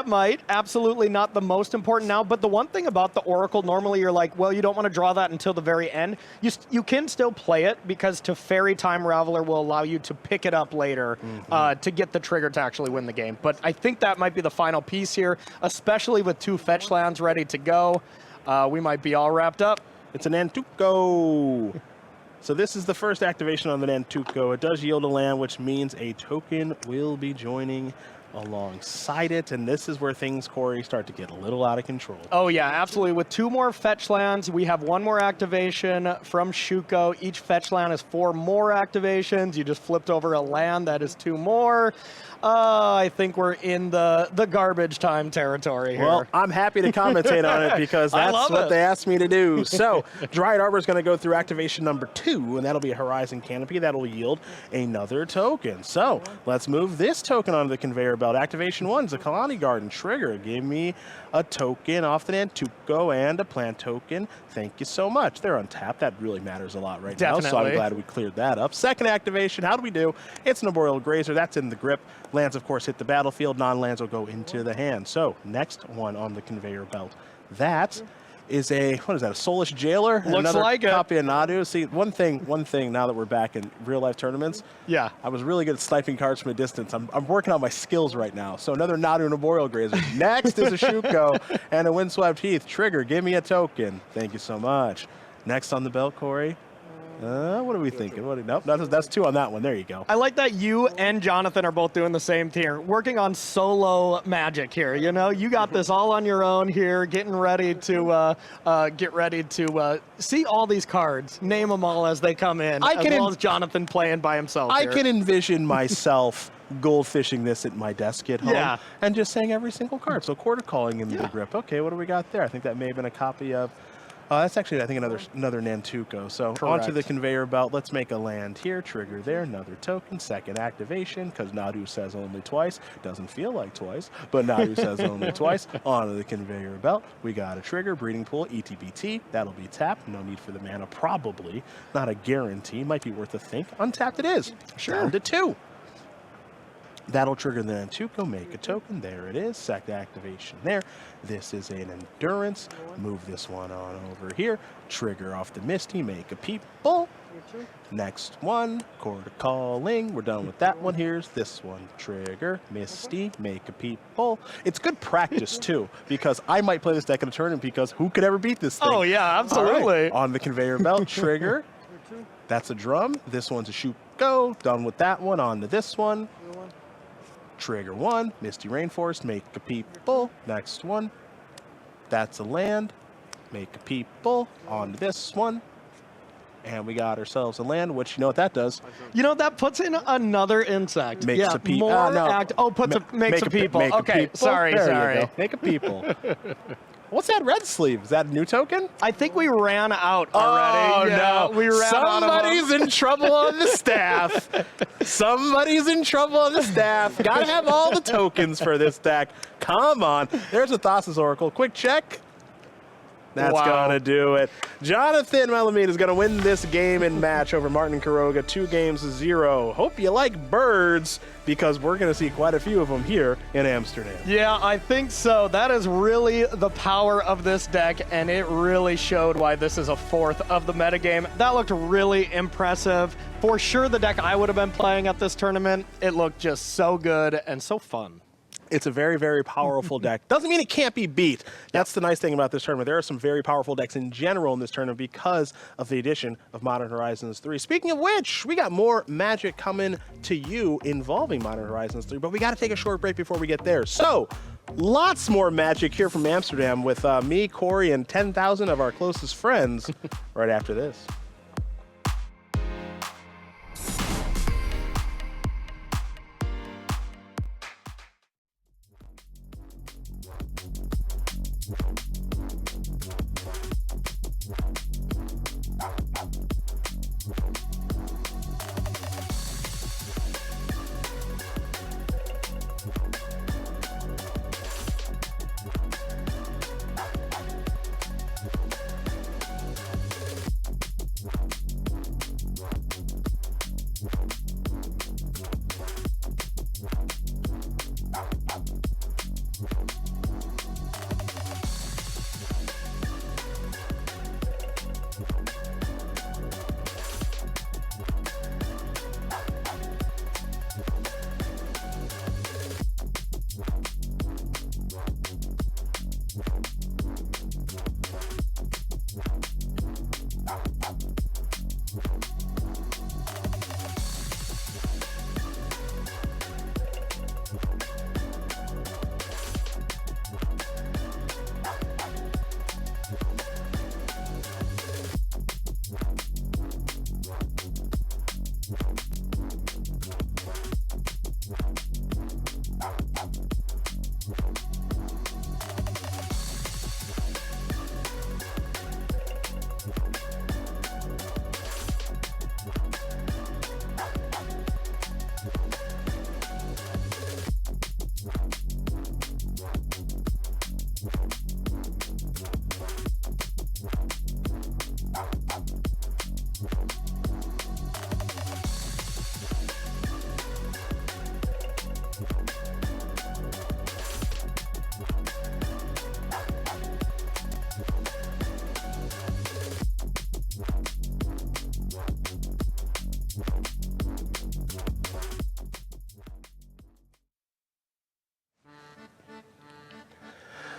might. Absolutely not the most important now. But the one thing about the Oracle, normally you're like, well, you don't want to draw that until the very end. You can still play it because Teferi Time Raveler will allow you to pick it up later to get the trigger to actually win the game. But I think that might be the final piece here, especially with 2 fetch lands ready to go. We might be all wrapped up. It's an Nantuko. So this is the first activation on the Nantuko. It does yield a land, which means a token will be joining alongside it. And this is where things, Corey, start to get a little out of control. Oh, yeah, absolutely. With 2 more fetch lands, we have 1 more activation from Shuko. Each fetch land is 4 more activations. You just flipped over a land that is 2 more. I think we're in the garbage time territory here. Well, I'm happy to commentate on it because that's what they asked me to do. So, Dryad Arbor is going to go through activation number 2, and that'll be a Horizon Canopy. That'll yield another token. So, let's move this token onto the conveyor belt. Activation 1 is a Colony Garden trigger. Give me a token off the Nantuko and a plant token. Thank you so much. They're untapped. That really matters a lot right now, so I'm glad we cleared that up. Second activation, how do we do? It's an Boreal Grazer. That's in the grip. Lands, of course, hit the battlefield. Non-lands will go into the hand. So, next one on the conveyor belt. That is a, what is that, a Soulish Jailer? Looks Another like it. copy of Nadu. See, one thing now that we're back in real-life tournaments, yeah, I was really good at sniping cards from a distance. I'm working on my skills right now. So another Nadu and a Boreal Grazer. Next is a Shuko and a Windswept Heath. Trigger, give me a token. Thank you so much. Next on the belt, Corey. What are we thinking? Nope, that's 2 on that one. There you go. I like that you and Jonathan are both doing the same tier, working on solo magic here. You know, you got this all on your own here, getting ready to see all these cards, name them all as they come in, as well as Jonathan playing by himself. I can envision myself goldfishing this at my desk at home Yeah. and just saying every single card. So quarter calling in the grip. Okay, what do we got there? I think that may have been a copy of. That's actually, I think, another Nantuko. So onto the conveyor belt. Let's make a land here. Trigger there. Another token. Second activation, because Nadu says only twice. Doesn't feel like twice, but Nadu says only twice. Onto the conveyor belt. We got a trigger. Breeding pool. ETBT. That'll be tapped. No need for the mana. Probably. Not a guarantee. Might be worth a think. Untapped it is. Sure. Down to 2. That'll trigger the Nantuko, make a token. There it is. Second activation there. This is an endurance. Move this one on over here. Trigger off the Misty, make a people. Next one, quarter calling. We're done with that one. Here's this one. Trigger, Misty, make a people. It's good practice, too, because I might play this deck in a tournament because who could ever beat this thing? Oh, yeah, absolutely. All right. On the conveyor belt, trigger. That's a drum. This one's a shoot go. Done with that one. On to this one. Trigger 1, Misty Rainforest, make a people. Next one. That's a land. Make a people. On to this one. And we got ourselves a land, which you know what that does? You know, that puts in another insect. Makes a people. More No. makes a people. Make a Okay, people. sorry, There you sorry. go. Make a people. What's that red sleeve? Is that a new token? I think we ran out already. Oh, Yeah, no. we ran out of Somebody's them. in trouble on the staff. Somebody's in trouble on the staff. Got to have all the tokens for this deck. Come on. There's a Thassa's Oracle. Quick check. That's Wow. going to do it. Jonathan Melamed is going to win this game and match over Martin and Quiroga, 2-0. Hope you like birds, because we're going to see quite a few of them here in Amsterdam. Yeah, I think so. That is really the power of this deck, and it really showed why this is a 4th of the metagame. That looked really impressive. For sure, the deck I would have been playing at this tournament. It looked just so good and so fun. It's a very, very powerful deck. Doesn't mean it can't be beat. That's the nice thing about this tournament. There are some very powerful decks in general in this tournament because of the addition of Modern Horizons 3. Speaking of which, we got more Magic coming to you involving Modern Horizons 3, but we got to take a short break before we get there. So, lots more Magic here from Amsterdam with me, Corey, and 10,000 of our closest friends right after this.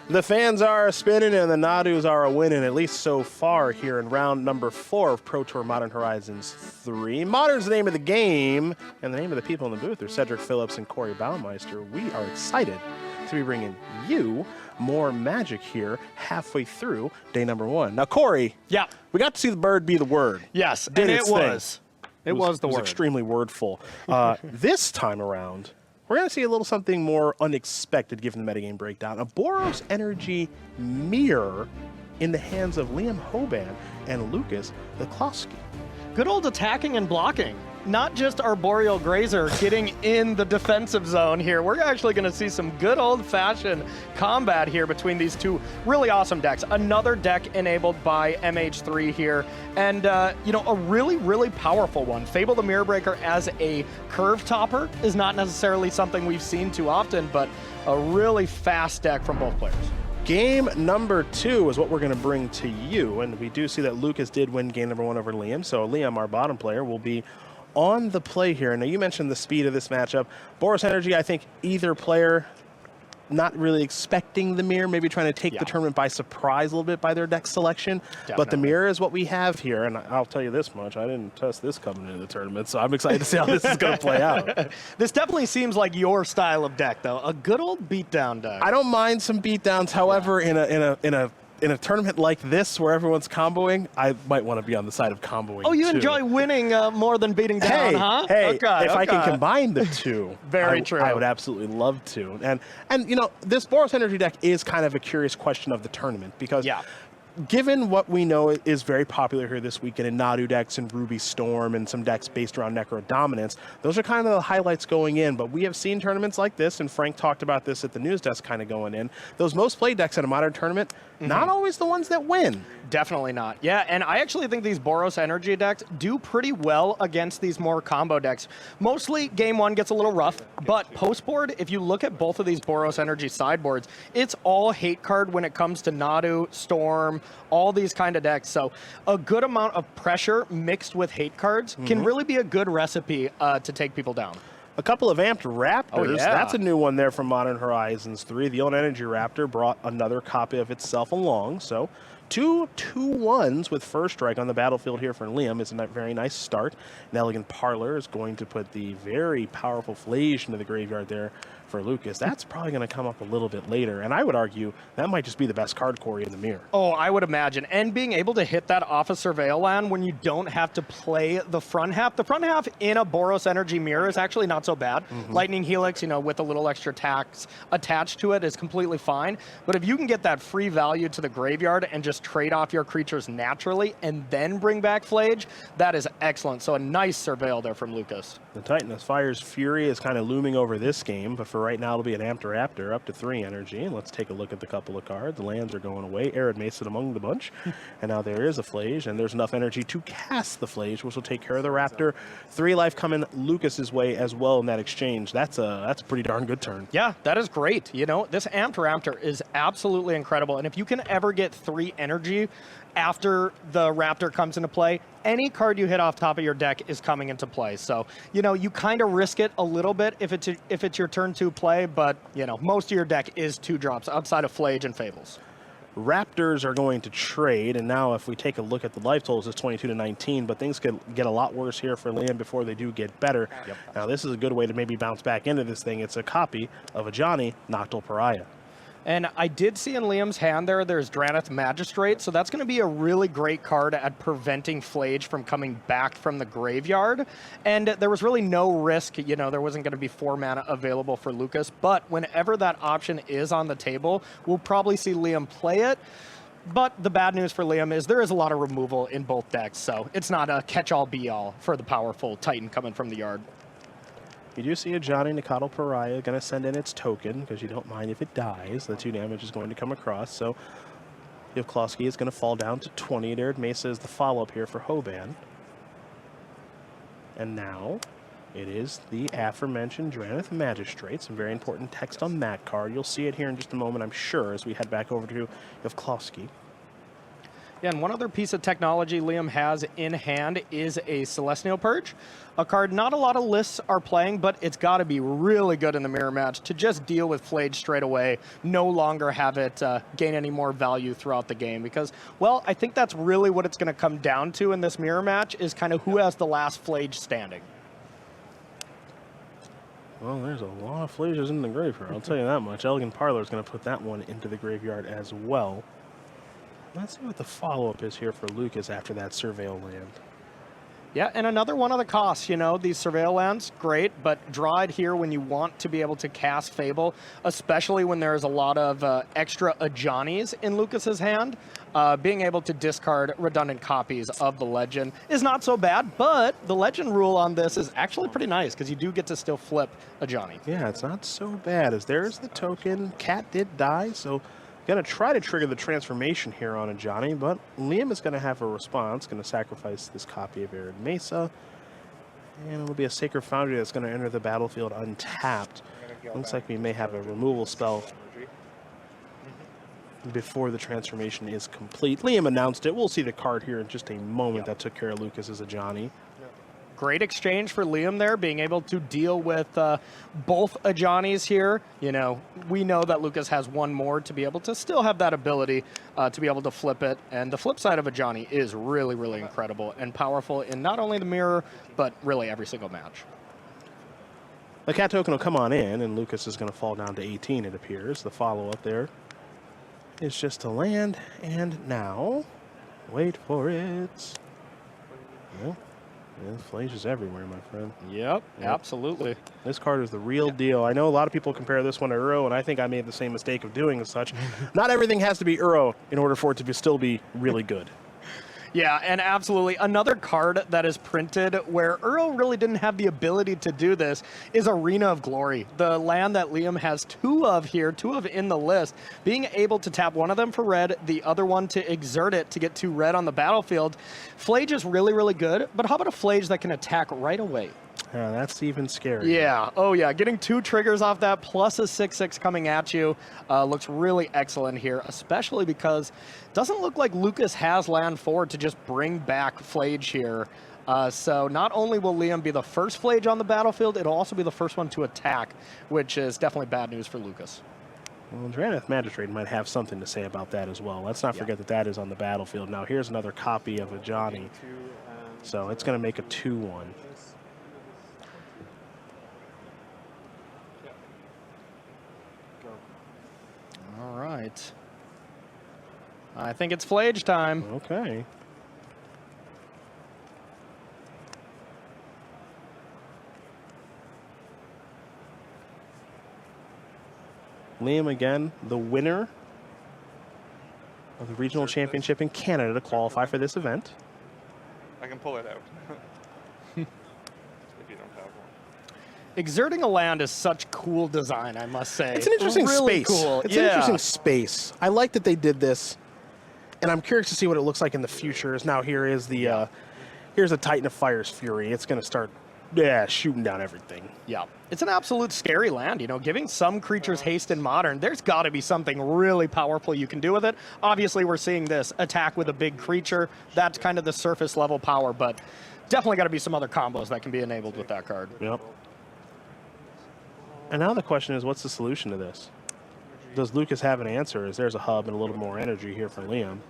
The fans are spinning and the Nadus are winning, at least so far here in round number 4 of Pro Tour Modern Horizons 3. Modern's the name of the game, and the name of the people in the booth are Cedric Phillips and Corey Baumeister. We are excited to be bringing you more Magic here halfway through day number 1. Now, Corey, Yeah. we got to see the bird be the word. Yes, Did and its it thing. was. It was the It was word. extremely wordful. This time around, we're going to see a little something more unexpected given the metagame breakdown. A Boros Energy Mirror in the hands of Liam Hoban and Lucas Jaklovsky. Good old attacking and blocking. Not just Arboreal Grazer getting in the defensive zone here. We're actually going to see some good old-fashioned combat here between these two really awesome decks. Another deck enabled by MH3 here. And, you know, a really, really powerful one. Fable the Mirror Breaker as a curve topper is not necessarily something we've seen too often, but a really fast deck from both players. Game number 2 is what we're going to bring to you. And we do see that Lucas did win game number 1 over Liam. So Liam, our bottom player, will be on the play here. Now, you mentioned the speed of this matchup. Boros Energy, I think either player not really expecting the mirror, maybe trying to take the tournament by surprise a little bit by their deck selection. Definitely. But the mirror is what we have here, and I'll tell you this much, I didn't test this coming into the tournament, so I'm excited to see how this is going to play out. This definitely seems like your style of deck, though. A good old beatdown deck. I don't mind some beatdowns. However, in a tournament like this where everyone's comboing, I might want to be on the side of comboing. Oh, you too. Enjoy winning more than beating down, huh? Hey, okay, if I can combine the two, Very true. I would absolutely love to. And you know, this Boros Energy deck is kind of a curious question of the tournament because given what we know is very popular here this weekend in Nadu decks and Ruby Storm and some decks based around Necro Dominance, those are kind of the highlights going in. But we have seen tournaments like this, and Frank talked about this at the news desk kind of going in. Those most played decks at a modern tournament, not always the ones that win. Definitely not. Yeah, and I actually think these Boros Energy decks do pretty well against these more combo decks. Mostly game 1 gets a little rough, but post board, if you look at both of these Boros Energy sideboards, it's all hate card when it comes to Nadu, Storm, all these kind of decks. So a good amount of pressure mixed with hate cards can really be a good recipe to take people down. A couple of Amped Raptors. Oh, yeah. That's a new one there from Modern Horizons 3. The old Energy Raptor brought another copy of itself along. So 2 2-1s with first strike on the battlefield here for Liam is a very nice start. An Elegant Parlor is going to put the very powerful Flage into the graveyard there for Lucas. That's probably going to come up a little bit later, and I would argue that might just be the best card Corey in the mirror. Oh, I would imagine. And being able to hit that off a Surveil land when you don't have to play the front half. The front half in a Boros Energy mirror is actually not so bad. Lightning Helix, you know, with a little extra tax attached to it is completely fine. But if you can get that free value to the graveyard and just trade off your creatures naturally and then bring back Flage, that is excellent. So a nice Surveil there from Lucas. The Titanus Fire's Fury is kind of looming over this game, but for right now it'll be an Amped Raptor up to 3 energy. And let's take a look at the couple of cards. The lands are going away. Arid Mason among the bunch. And now there is a Flage, and there's enough energy to cast the Flage, which will take care of the Raptor. 3 life coming Lucas's way as well in that exchange. That's a pretty darn good turn. Yeah, that is great. You know, this Amped Raptor is absolutely incredible. And if you can ever get 3 energy after the Raptor comes into play, any card you hit off top of your deck is coming into play. So, you know, you kind of risk it a little bit if it's your turn 2 play, but, you know, most of your deck is 2 drops outside of Flage and Fables. Raptors are going to trade, and now if we take a look at the life totals, it's 22 to 19, but things could get a lot worse here for Liam before they do get better. Now, this is a good way to maybe bounce back into this thing. It's a copy of a Johnny Nocturnal Pariah. And I did see in Liam's hand there's Draneth Magistrate, so that's going to be a really great card at preventing Flage from coming back from the graveyard. And there was really no risk, you know, there wasn't going to be 4 mana available for Lucas, but whenever that option is on the table, we'll probably see Liam play it. But the bad news for Liam is there is a lot of removal in both decks, so it's not a catch-all be-all for the powerful Titan coming from the yard. You do see a Johnny Nocturnal Pariah going to send in its token because you don't mind if it dies. The 2 damage is going to come across. So Jaklovsky is going to fall down to 20. Arid Mesa is the follow-up here for Hoban. And now it is the aforementioned Draneth Magistrate. Some very important text on that card. You'll see it here in just a moment, I'm sure, as we head back over to Jaklovsky. Yeah, and one other piece of technology Liam has in hand is a Celestial Purge, a card not a lot of lists are playing, but it's got to be really good in the mirror match to just deal with Flage straight away, no longer have it gain any more value throughout the game. Because, well, I think that's really what it's going to come down to in this mirror match is kind of who has the last Flage standing. Well, there's a lot of Flages in the graveyard, I'll tell you that much. Elegant Parlor is going to put that one into the graveyard as well. Let's see what the follow-up is here for Lucas after that Surveil land. Yeah, and another one of the costs, you know, these surveil lands, great, but draw it here when you want to be able to cast Fable, especially when there's a lot of extra Ajani's in Lucas's hand. Being able to discard redundant copies of the Legend is not so bad, but the Legend rule on this is actually pretty nice because you do get to still flip Ajani. Yeah, it's not so bad as there's the token. Cat did die, so going to try to trigger the transformation here on Ajani, but Liam is going to have a response, going to sacrifice this copy of Arid Mesa, and it'll be a Sacred Foundry that's going to enter the battlefield untapped. Looks like we may have a removal spell before the transformation is complete. Liam announced it. We'll see the card here in just a moment that took care of Lucas's Ajani. Great exchange for Liam there, being able to deal with both Ajani's here. You know, we know that Lucas has one more to be able to still have that ability to be able to flip it. And the flip side of Ajani is really, really incredible and powerful in not only the mirror, but really every single match. The cat token will come on in, and Lucas is going to fall down to 18, it appears. The follow-up there is just a land, and now, wait for it. Well, yeah, Flage is everywhere, my friend. Yep, absolutely. This card is the real deal. I know a lot of people compare this one to Uro, and I think I made the same mistake of doing as such. Not everything has to be Uro in order for it to still be really good. Yeah, and absolutely. Another card that is printed where Uro really didn't have the ability to do this is Arena of Glory. The land that Liam has two of here, two of in the list. Being able to tap one of them for red, the other one to exert it to get 2 red on the battlefield. Flage is really, really good, but how about a Flage that can attack right away? That's even scary. Yeah. Oh, yeah. Getting 2 triggers off that plus a 6/6 coming at you looks really excellent here, especially because it doesn't look like Lucas has land 4 to just bring back Flage here. So not only will Liam be the first Flage on the battlefield, it'll also be the first one to attack, which is definitely bad news for Lucas. Well, Drannith Magistrate might have something to say about that as well. Let's not forget that that is on the battlefield. Now, here's another copy of Ajani. So it's going to make a 2/1. All right. I think it's Flage time. Okay. Liam again, the winner of the regional championship in Canada to qualify for this event. I can pull it out. If you don't have one. Exerting a land is such cool design, I must say. It's an interesting really space. Cool. It's an interesting space. I like that they did this, and I'm curious to see what it looks like in the future. As now here is the here's a Titan of Fire's Fury. It's going to start shooting down everything. Yeah, it's an absolute scary land. You know, giving some creatures haste in Modern, there's got to be something really powerful you can do with it. Obviously, we're seeing this attack with a big creature. That's kind of the surface level power, but definitely got to be some other combos that can be enabled with that card. Yep. And now the question is, what's the solution to this? Does Lucas have an answer? As there's a hub and a little more energy here for Liam.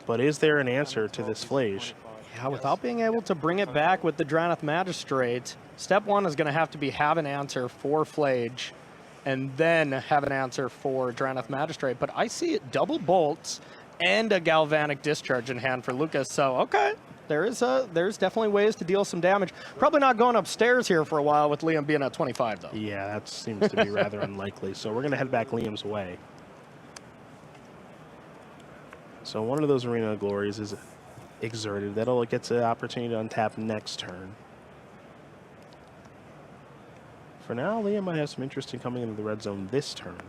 But is there an answer to this Flage? Yeah, without being able to bring it back with the Drannith Magistrate, step 1 is going to have to be have an answer for Flage, and then have an answer for Drannith Magistrate. But I see it double bolts and a Galvanic Discharge in hand for Lucas. So, okay, there's definitely ways to deal some damage. Probably not going upstairs here for a while with Liam being at 25, though. Yeah, that seems to be rather unlikely. So we're going to head back Liam's way. So one of those Arena of Glories is exerted. That'll get the opportunity to untap next turn. For now, Liam might have some interest in coming into the red zone this turn.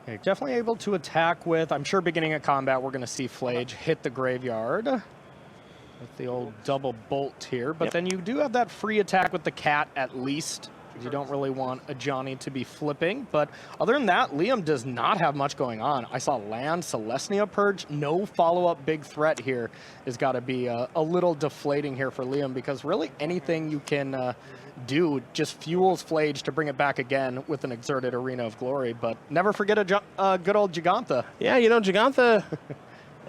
Okay, definitely able to attack with, I'm sure beginning of combat, we're going to see Flage hit the graveyard with the old double bolt here. But then you do have that free attack with the cat at least. You don't really want a Johnny to be flipping. But other than that, Liam does not have much going on. I saw land, Celestia Purge, no follow-up big threat here has got to be a little deflating here for Liam, because really anything you can do just fuels Flage to bring it back again with an exerted Arena of Glory. But never forget a good old Gigantha. Yeah, you know, Gigantha,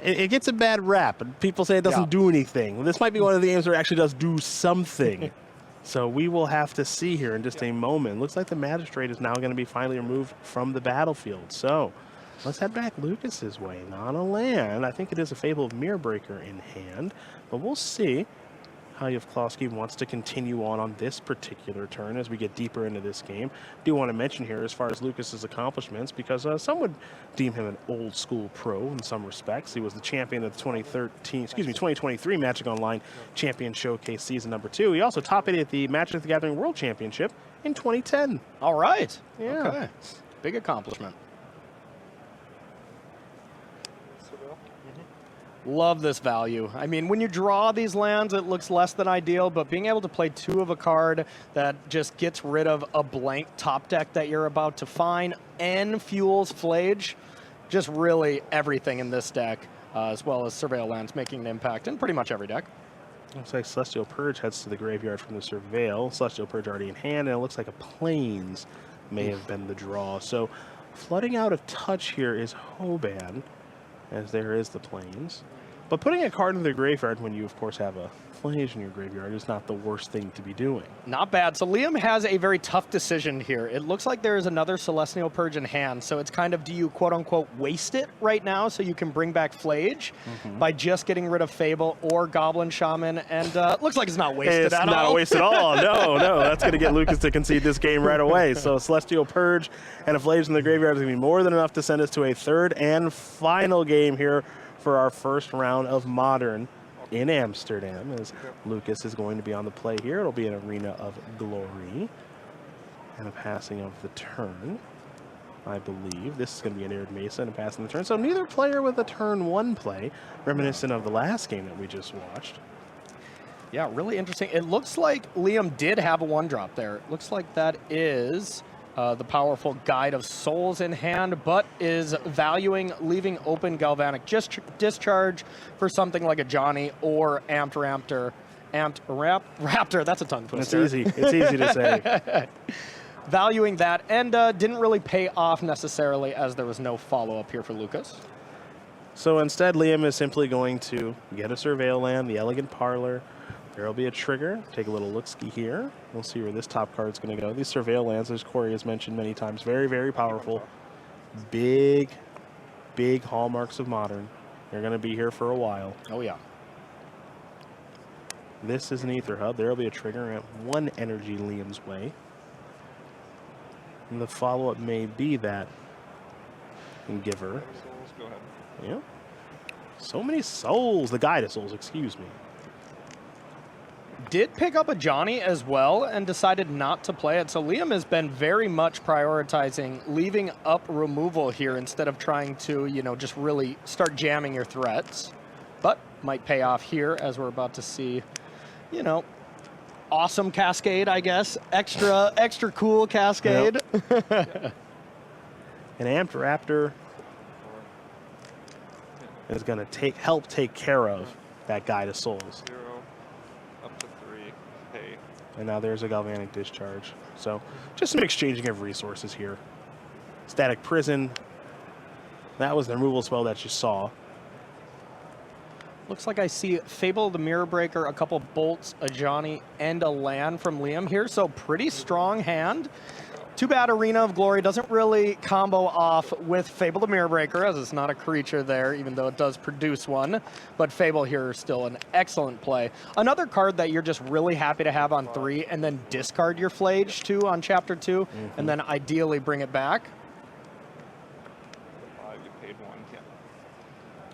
it gets a bad rap, and people say it doesn't do anything. Well, this might be one of the games where it actually does do something. So we will have to see here in just a moment. Looks like the Magistrate is now going to be finally removed from the battlefield. So Let's head back Lucas's way. Not a land. I think it is a Fable of Mirrorbreaker in hand, but we'll see how Jaklovsky wants to continue on this particular turn as we get deeper into this game. Do want to mention here as far as Lucas's accomplishments, because some would deem him an old school pro in some respects. He was the champion of the 2023 Magic Online Champion Showcase Season number 2. He also top 8 at the Magic the Gathering World Championship in 2010. All right. Yeah. Okay. Big accomplishment. Love this value. I mean, when you draw these lands, it looks less than ideal, but being able to play 2 of a card that just gets rid of a blank top deck that you're about to find and fuels Flage, just really everything in this deck, as well as Surveil lands making an impact in pretty much every deck. Looks like Celestial Purge heads to the graveyard from the Surveil. Celestial Purge already in hand, and it looks like a Plains may have been the draw. So flooding out of touch here is Hoban, as there is the Plains. But putting a card in the graveyard when you, of course, have a Flage in your graveyard is not the worst thing to be doing. Not bad. So Liam has a very tough decision here. It looks like there is another Celestial Purge in hand. So it's kind of, do you quote-unquote waste it right now so you can bring back Flage by just getting rid of Fable or Goblin Shaman? And looks like it's not wasted at all. It's not a waste at all. No, no. That's going to get Lucas to concede this game right away. So Celestial Purge and a Flage in the graveyard is going to be more than enough to send us to a third and final game here for our first round of Modern in Amsterdam, as Lucas is going to be on the play here. It'll be an Arena of Glory and a passing of the turn, I believe. This is going to be an Arid Mesa and a passing the turn. So neither player with a turn 1 play, reminiscent of the last game that we just watched. Yeah, really interesting. It looks like Liam did have a 1-drop there. It looks like that is the powerful Guide of Souls in hand, but is valuing leaving open Galvanic Discharge for something like a Johnny or Amped Raptor. That's a tongue twister. It's easy. It's easy to say. Valuing that, and didn't really pay off necessarily, as there was no follow-up here for Lucas. So instead, Liam is simply going to get a Surveil land, the Elegant Parlor. There will be a trigger. Take a little look-ski here. We'll see where this top card's going to go. These Surveil lands, as Corey has mentioned many times, very, very powerful. Big, big hallmarks of Modern. They're going to be here for a while. Oh, yeah. This is an Ether Hub. There will be a trigger at 1 energy Liam's way. And the follow-up may be that Giver. Go ahead. Yeah. So many souls. The Guide of Souls, excuse me. Did pick up a Johnny as well and decided not to play it. So Liam has been very much prioritizing leaving up removal here instead of trying to, you know, just really start jamming your threats. But might pay off here, as we're about to see, you know, awesome Cascade, I guess. Extra cool Cascade. Yep. An Amped Raptor is going to help take care of that Guide of Souls. 0 up to 3. Pay. And now there's a Galvanic Discharge. So just some exchanging of resources here. Static Prison. That was the removal spell that you saw. Looks like I see Fable the Mirror Breaker, a couple bolts, a Johnny, and a land from Liam here. So pretty strong hand. Too bad Arena of Glory doesn't really combo off with Fable the Mirror Breaker, as it's not a creature there, even though it does produce one. But Fable here is still an excellent play. Another card that you're just really happy to have on 3, and then discard your Flage to on Chapter 2, and then ideally bring it back. 5, you paid 1. Yeah.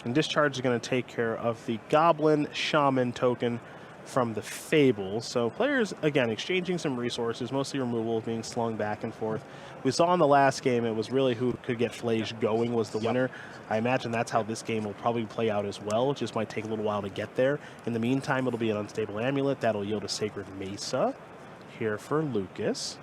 And Discharge is going to take care of the Goblin Shaman token from the Fable. So players, again, exchanging some resources, mostly removal, being slung back and forth. We saw in the last game, it was really who could get Flage going was the winner. I imagine that's how this game will probably play out as well. It just might take a little while to get there. In the meantime, it'll be an Unstable Amulet. That'll yield a Sacred Mesa here for Lucas.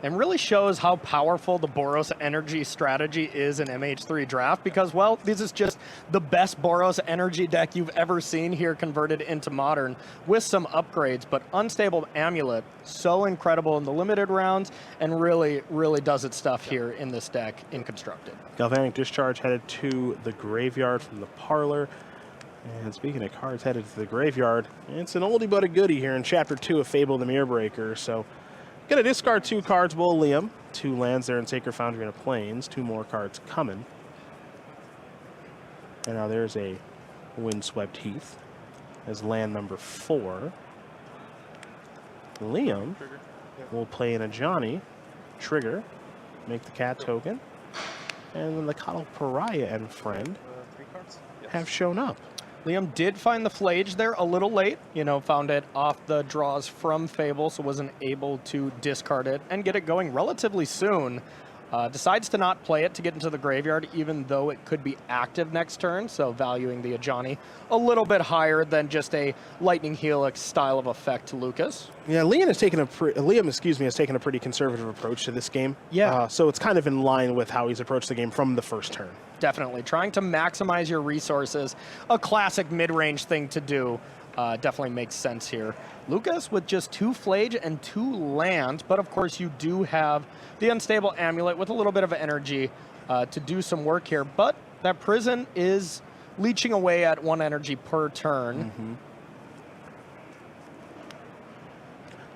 And really shows how powerful the Boros Energy strategy is in MH3 Draft, because, well, this is just the best Boros Energy deck you've ever seen here converted into Modern with some upgrades. But Unstable Amulet, so incredible in the limited rounds, and really, really does its stuff here in this deck in Constructed. Galvanic Discharge headed to the graveyard from the Parlor. And speaking of cards headed to the graveyard, it's an oldie but a goodie here in Chapter 2 of Fable the Mirror Breaker. So Going to discard 2 cards, Will Liam. 2 lands there in Sacred Foundry and Plains. 2 more cards coming. And now there's a Windswept Heath as land number 4. Liam will play in a Johnny, trigger, make the cat token, and then the Coddle Pariah and friend 3 cards? Yes. have shown up. Liam did find the Flage there a little late, found it off the draws from Fable, so wasn't able to discard it and get it going relatively soon. Decides to not play it to get into the graveyard, even though it could be active next turn, so valuing the Ajani a little bit higher than just a Lightning Helix style of effect to Lucas. Yeah, Liam has taken a pretty conservative approach to this game. Yeah. So it's kind of in line with how he's approached the game from the first turn. Definitely. Trying to maximize your resources, a classic mid-range thing to do. Definitely makes sense here. Lucas with just 2 Flage and 2 lands, but of course you do have the Unstable Amulet with a little bit of energy to do some work here, but that Prison is leeching away at 1 energy per turn.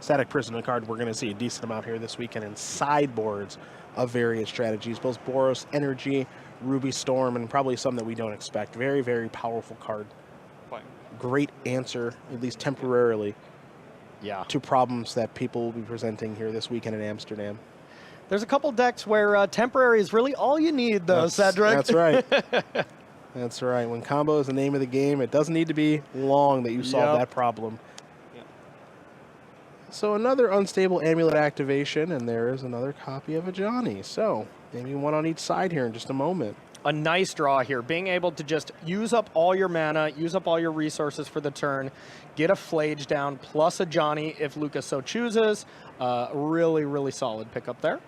Static Prison, a card we're going to see a decent amount here this weekend in sideboards of various strategies, both Boros, Energy, Ruby Storm, and probably some that we don't expect. Very, very powerful card. Fine. Great answer, at least temporarily, Yeah. to problems that people will be presenting here this weekend in Amsterdam. There's a couple decks where temporary is really all you need, though, Cedric. That's right. That's right. When combo is the name of the game, it doesn't need to be long that you solve that problem. Yeah. So another Unstable Amulet activation, and there is another copy of a Johnny. So maybe 1 on each side here in just a moment. A nice draw here, being able to just use up all your mana, use up all your resources for the turn, get a Flage down, plus a Johnny if Lucas so chooses. Really, really solid pickup there.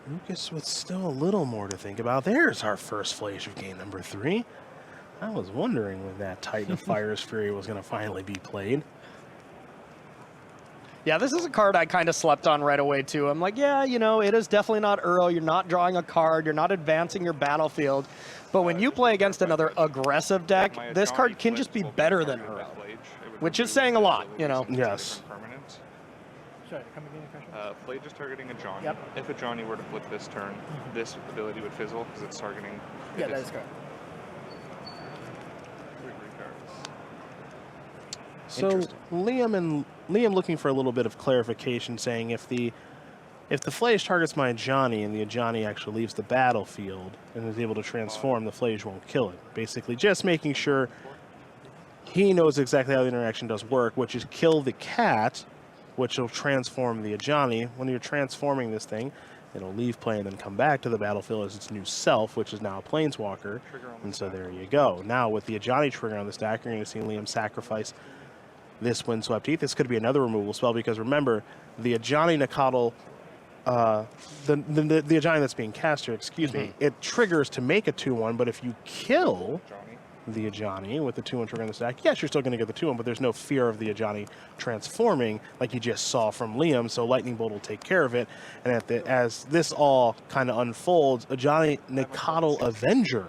Lucas with still a little more to think about. There's our first Flage of game number 3. I was wondering when that Titan of Fire's Fury was going to finally be played. Yeah, this is a card I kind of slept on right away, too. I'm like, yeah, it is definitely not Earl. You're not drawing a card. You're not advancing your battlefield. But when you play against another aggressive deck, this card can just be better than Earl, which is saying a lot, Yes. Permanent. Sorry, come again, question? Flage is targeting a Johnny. Yep. If a Johnny were to flip this turn, this ability would fizzle because it's targeting. Yeah, that is correct. 3 cards. So Interesting. Liam looking for a little bit of clarification, saying if the Flage targets my Johnny and the Johnny actually leaves the battlefield and is able to transform, the Flage won't kill it. Basically, just making sure he knows exactly how the interaction does work, which is kill the cat, which will transform the Ajani. When you're transforming this thing, it'll leave play and then come back to the battlefield as its new self, which is now a Planeswalker. And so there you go. Now with the Ajani trigger on the stack, you're going to see Liam sacrifice this Windswept Heath. This could be another removal spell because remember, the Ajani Nakatl, the Ajani that's being cast here, excuse me, it triggers to make a 2/1, but if you kill Johnny. the Ajani with the 2/1 trigger on the stack, yes, you're still going to get the 2/1, but there's no fear of the Ajani transforming like you just saw from Liam, so Lightning Bolt will take care of it. And as this all kind of unfolds, Ajani Nakatl Avenger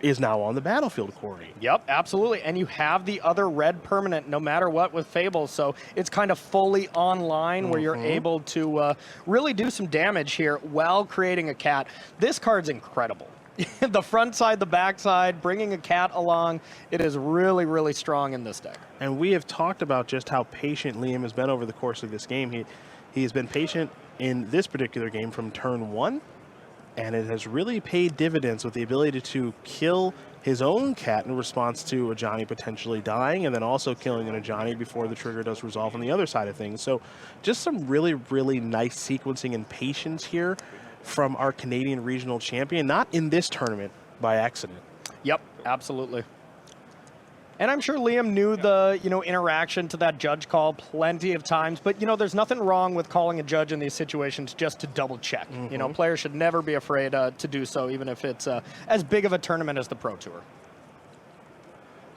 is now on the battlefield, Corey. Yep, absolutely. And you have the other red permanent no matter what with Fable, so it's kind of fully online where you're able to really do some damage here while creating a cat. This card's incredible. The front side, the back side, bringing a cat along, it is really, really strong in this deck. And we have talked about just how patient Liam has been over the course of this game. He has been patient in this particular game from turn 1, and it has really paid dividends with the ability to kill his own cat in response to a Johnny potentially dying, and then also killing an Ajani before the trigger does resolve on the other side of things. So just some really, really nice sequencing and patience here from our Canadian regional champion, not in this tournament by accident. Yep, absolutely. And I'm sure Liam knew the, interaction to that judge call plenty of times, but, there's nothing wrong with calling a judge in these situations just to double check. Players should never be afraid to do so, even if it's as big of a tournament as the Pro Tour.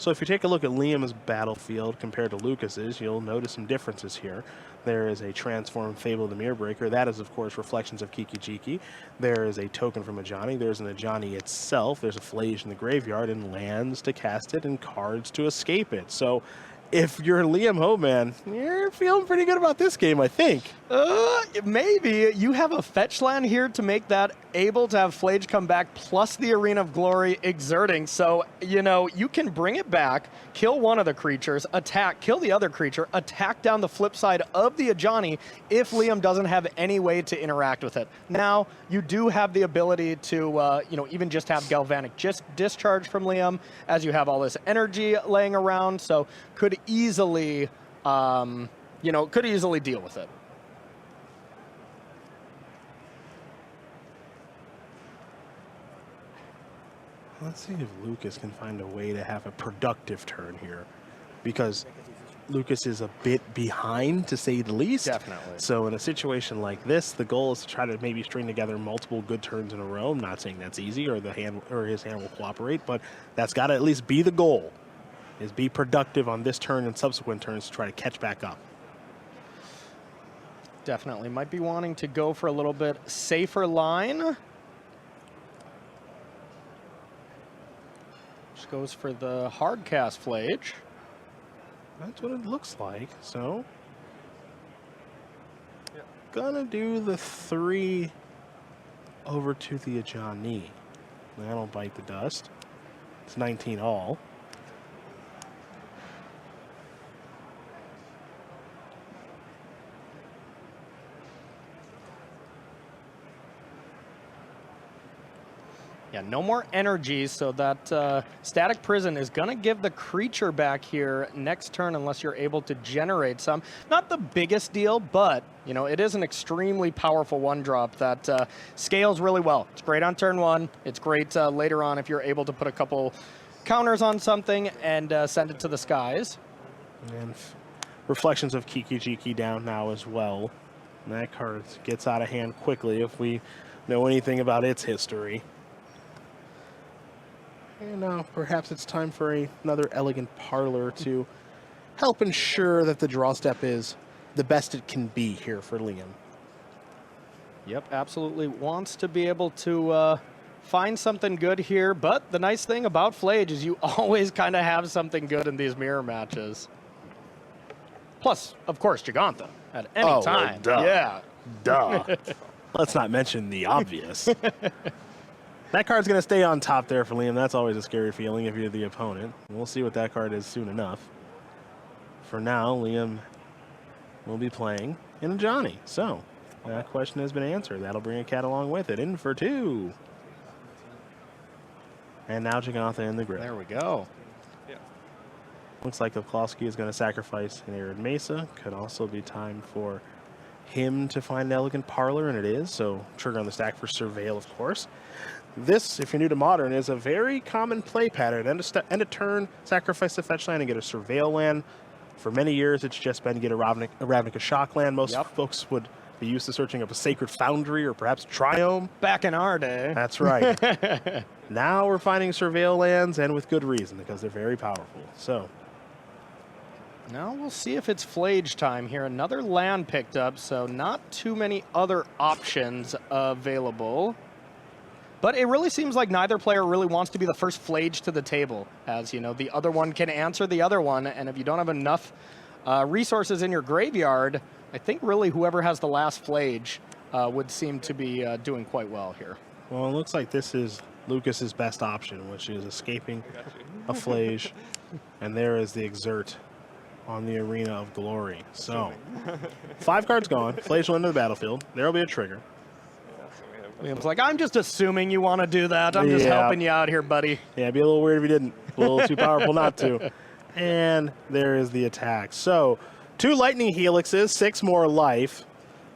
So if you take a look at Liam's battlefield compared to Lucas's, you'll notice some differences here. There is a transformed Fable of the Mirror Breaker. That is, of course, reflections of Kiki-Jiki. There is a token from Ajani. There's an Ajani itself. There's a Flage in the graveyard and lands to cast it and cards to escape it. So if you're Liam Hoban, you're feeling pretty good about this game, I think. Maybe. You have a fetch land here to make that able to have Flage come back, plus the Arena of Glory exerting. So, you know, you can bring it back, kill one of the creatures, attack, kill the other creature, attack down the flip side of the Ajani if Liam doesn't have any way to interact with it. Now, you do have the ability to, you know, even just have Galvanic discharge from Liam as you have all this energy laying around. So, could easily, you know, could easily deal with it. Let's see if Lucas can find a way to have a productive turn here, because Lucas is a bit behind, to say the least. Definitely. So in a situation like this, the goal is to try to maybe string together multiple good turns in a row. I'm not saying that's easy, or the hand or his hand will cooperate, but that's got to at least be the goal, is be productive on this turn and subsequent turns to try to catch back up. Definitely. Might be wanting to go for a little bit safer line. Just goes for the hard cast Flage. That's what it looks like. So, gonna do the 3 over to the Ajani. That'll bite the dust. It's 19 all. Yeah, no more energy, so that Static Prison is going to give the creature back here next turn unless you're able to generate some. Not the biggest deal, but, you know, it is an extremely powerful one-drop that scales really well. It's great on turn 1. It's great later on if you're able to put a couple counters on something and send it to the skies. And reflections of Kiki-Jiki down now as well. And that card gets out of hand quickly if we know anything about its history. And now perhaps it's time for another Elegant Parlor to help ensure that the draw step is the best it can be here for Liam. Yep, absolutely wants to be able to find something good here, but the nice thing about Flage is you always kind of have something good in these mirror matches. Plus, of course, Gigantha at any time. Duh. Yeah. Duh. Let's not mention the obvious. That card's going to stay on top there for Liam. That's always a scary feeling if you're the opponent. We'll see what that card is soon enough. For now, Liam will be playing in Ajani. So, that question has been answered. That'll bring a cat along with it. In for 2. And now Gigantha in the grip. There we go. Yeah. Looks like Jaklovsky is going to sacrifice an Arid Mesa. Could also be time for him to find an Elegant Parlor, and it is. So, trigger on the stack for Surveil, of course. This, if you're new to Modern, is a very common play pattern. End a turn, sacrifice the fetch land and get a Surveil land. For many years, it's just been get a Ravnica Shock land. Most folks would be used to searching up a Sacred Foundry or perhaps Triome. Back in our day. That's right. Now we're finding Surveil lands, and with good reason, because they're very powerful. So, now we'll see if it's Flage time here. Another land picked up, so not too many other options available. But it really seems like neither player really wants to be the first Flage to the table, as, you know, the other one can answer the other one, and if you don't have enough resources in your graveyard, I think really whoever has the last Flage would seem to be doing quite well here. well, it looks like this is Lucas's best option, which is escaping a Flage, and there is the Exert on the Arena of Glory. So, 5 cards gone. Flage will enter the battlefield. There will be a trigger. Liam's like, I'm just assuming you want to do that. I'm just helping you out here, buddy. Yeah, it'd be a little weird if you didn't. A little too powerful not to. And there is the attack. So, 2 Lightning Helixes, 6 more life,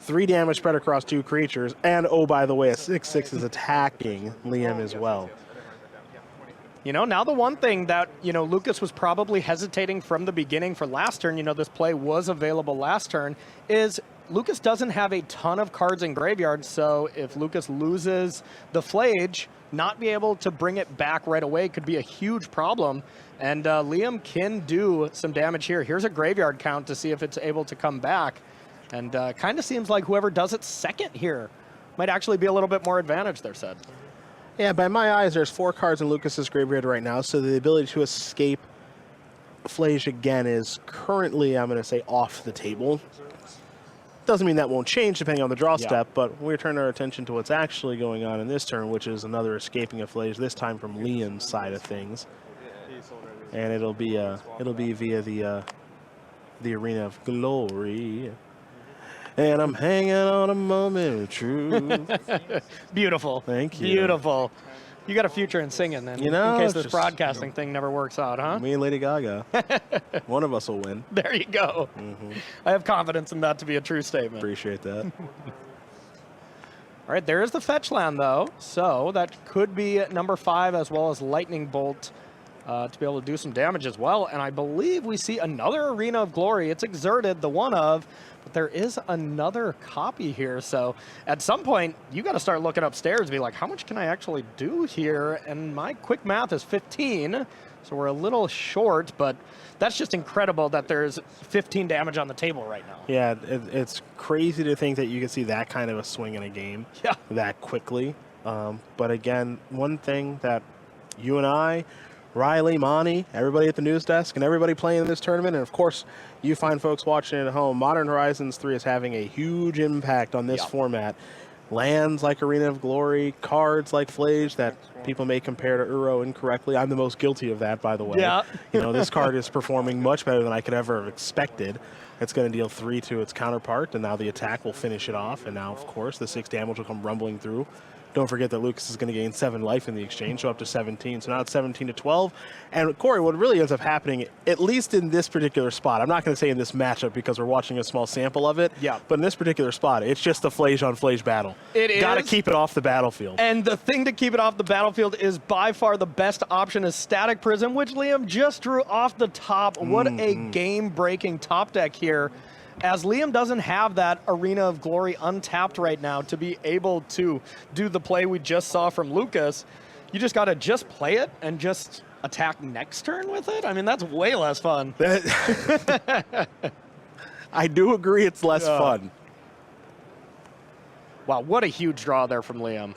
3 damage spread across 2 creatures, and oh, by the way, a 6/6 is attacking Liam as well. You know, now the one thing that, you know, Lucas was probably hesitating from the beginning for last turn, you know, this play was available last turn, is Lucas doesn't have a ton of cards in graveyard, so if Lucas loses the Flage, not be able to bring it back right away could be a huge problem. And Liam can do some damage here. Here's a graveyard count to see if it's able to come back. And kind of seems like whoever does it second here might actually be a little bit more advantage there, Sed. Yeah, by my eyes, there's 4 cards in Lucas's graveyard right now, so the ability to escape Flage again is currently, I'm going to say, off the table. Doesn't mean that won't change depending on the draw step, but we're turning our attention to what's actually going on in this turn, which is another escaping of Flage, this time from Liam's side of things. And it'll be via the Arena of Glory. And I'm hanging on a moment of truth. Beautiful. Thank you. Beautiful. You got a future in singing, then, you know, in case this broadcasting thing never works out, huh? Me and Lady Gaga. One of us will win. There you go. I have confidence in that to be a true statement. Appreciate that. All right, there is the fetch land, though. So that could be number 5 as well as Lightning Bolt to be able to do some damage as well. And I believe we see another Arena of Glory. It's exerted, the one of, but there is another copy here. So at some point, you got to start looking upstairs and be like, how much can I actually do here? And my quick math is 15. So we're a little short, but that's just incredible that there's 15 damage on the table right now. Yeah, it's crazy to think that you can see that kind of a swing in a game that quickly. But again, one thing that you and I, Riley, Monty, everybody at the news desk, and everybody playing in this tournament, and of course, you fine folks watching at home, Modern Horizons 3 is having a huge impact on this format. Lands like Arena of Glory, cards like Flage that people may compare to Uro incorrectly. I'm the most guilty of that, by the way. Yeah. You know, this card is performing much better than I could ever have expected. It's going to deal 3 to its counterpart, and now the attack will finish it off. And now, of course, the 6 damage will come rumbling through. Don't forget that Lucas is going to gain 7 life in the exchange, so up to 17. So now it's 17 to 12. And Corey, what really ends up happening, at least in this particular spot, I'm not going to say in this matchup because we're watching a small sample of it, but in this particular spot, it's just a Flage on Flage battle. It is. Got to keep it off the battlefield. And the thing to keep it off the battlefield is by far the best option is Static Prism, which Liam just drew off the top. What a game-breaking top deck here. As Liam doesn't have that Arena of Glory untapped right now to be able to do the play we just saw from Lucas, you just got to just play it and just attack next turn with it? I mean, that's way less fun. I do agree it's less fun. Wow, what a huge draw there from Liam.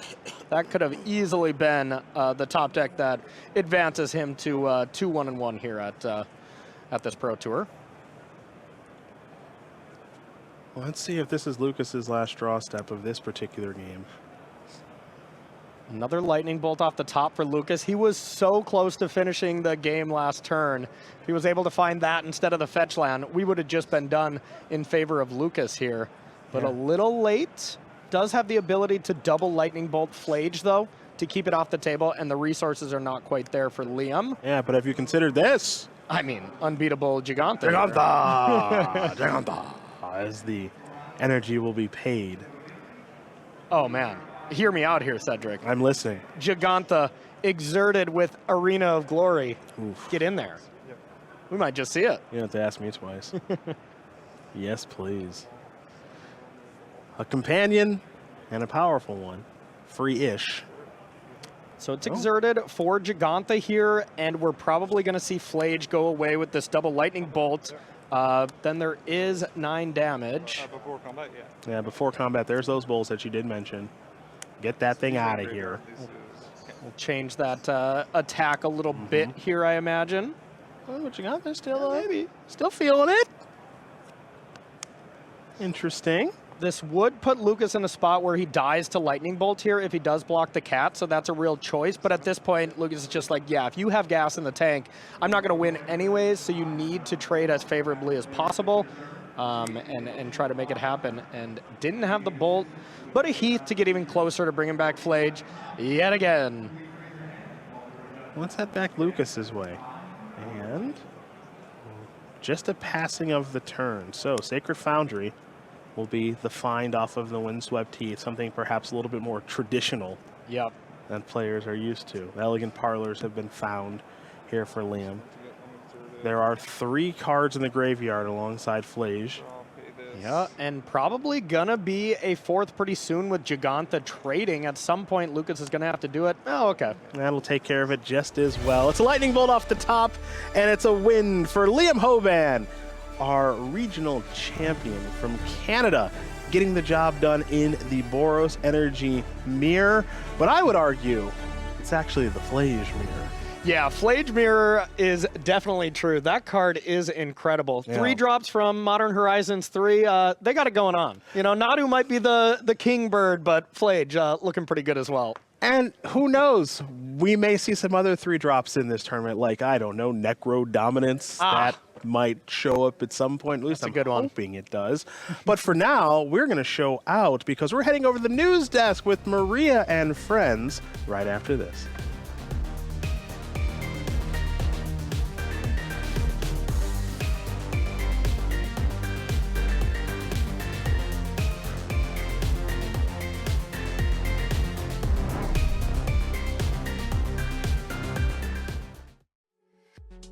That could have easily been the top deck that advances him to 2-1-1 here at this Pro Tour. Well, let's see if this is Lucas's last draw step of this particular game. Another lightning bolt off the top for Lucas. He was so close to finishing the game last turn. If he was able to find that instead of the fetch land, we would have just been done in favor of Lucas here. But a little late. Does have the ability to double lightning bolt Flage, though, to keep it off the table, and the resources are not quite there for Liam. Yeah, but have you considered this? I mean, unbeatable Giganta. Giganta! Giganta! As the energy will be paid. Oh, man. Hear me out here, Cedric. I'm listening. Giganta exerted with Arena of Glory. Oof. Get in there. We might just see it. You don't have to ask me twice. Yes, please. A companion and a powerful one. Free-ish. So it's exerted for Giganta here, and we're probably going to see Flage go away with this double lightning bolt. Then there is 9 damage. Before combat, Yeah, before combat, there's those bowls that you did mention. Get that thing out of here. We'll change that attack a little bit here, I imagine. Oh, what you got there still? Maybe. Still feeling it. Interesting. This would put Lucas in a spot where he dies to lightning bolt here if he does block the cat, so that's a real choice. But at this point, Lucas is just like, yeah, if you have gas in the tank, I'm not going to win anyways, so you need to trade as favorably as possible and try to make it happen. And didn't have the bolt, but a Heath to get even closer to bringing back Flage yet again. Let's head back Lucas's way. And just a passing of the turn. So Sacred Foundry will be the find off of the Windswept Heath, something perhaps a little bit more traditional than players are used to. Elegant Parlors have been found here for Liam. There are 3 cards in the graveyard alongside Flage. is. Yeah, and probably gonna be a fourth pretty soon with Giganta trading. At some point, Lucas is gonna have to do it. Oh, okay. That'll take care of it just as well. It's a lightning bolt off the top, and it's a win for Liam Hoban, our regional champion from Canada, getting the job done in the Boros Energy Mirror. But I would argue it's actually the Flage Mirror. Yeah, Flage Mirror is definitely true. That card is incredible. Yeah. 3 drops from Modern Horizons 3. They got it going on. You know, Nadu might be the king bird, but Flage looking pretty good as well. And who knows? We may see some other 3 drops in this tournament, like, I don't know, Necro Dominance. That might show up at some point. At least I'm hoping it does. But for now, we're going to show out because we're heading over to the news desk with Maria and friends right after this.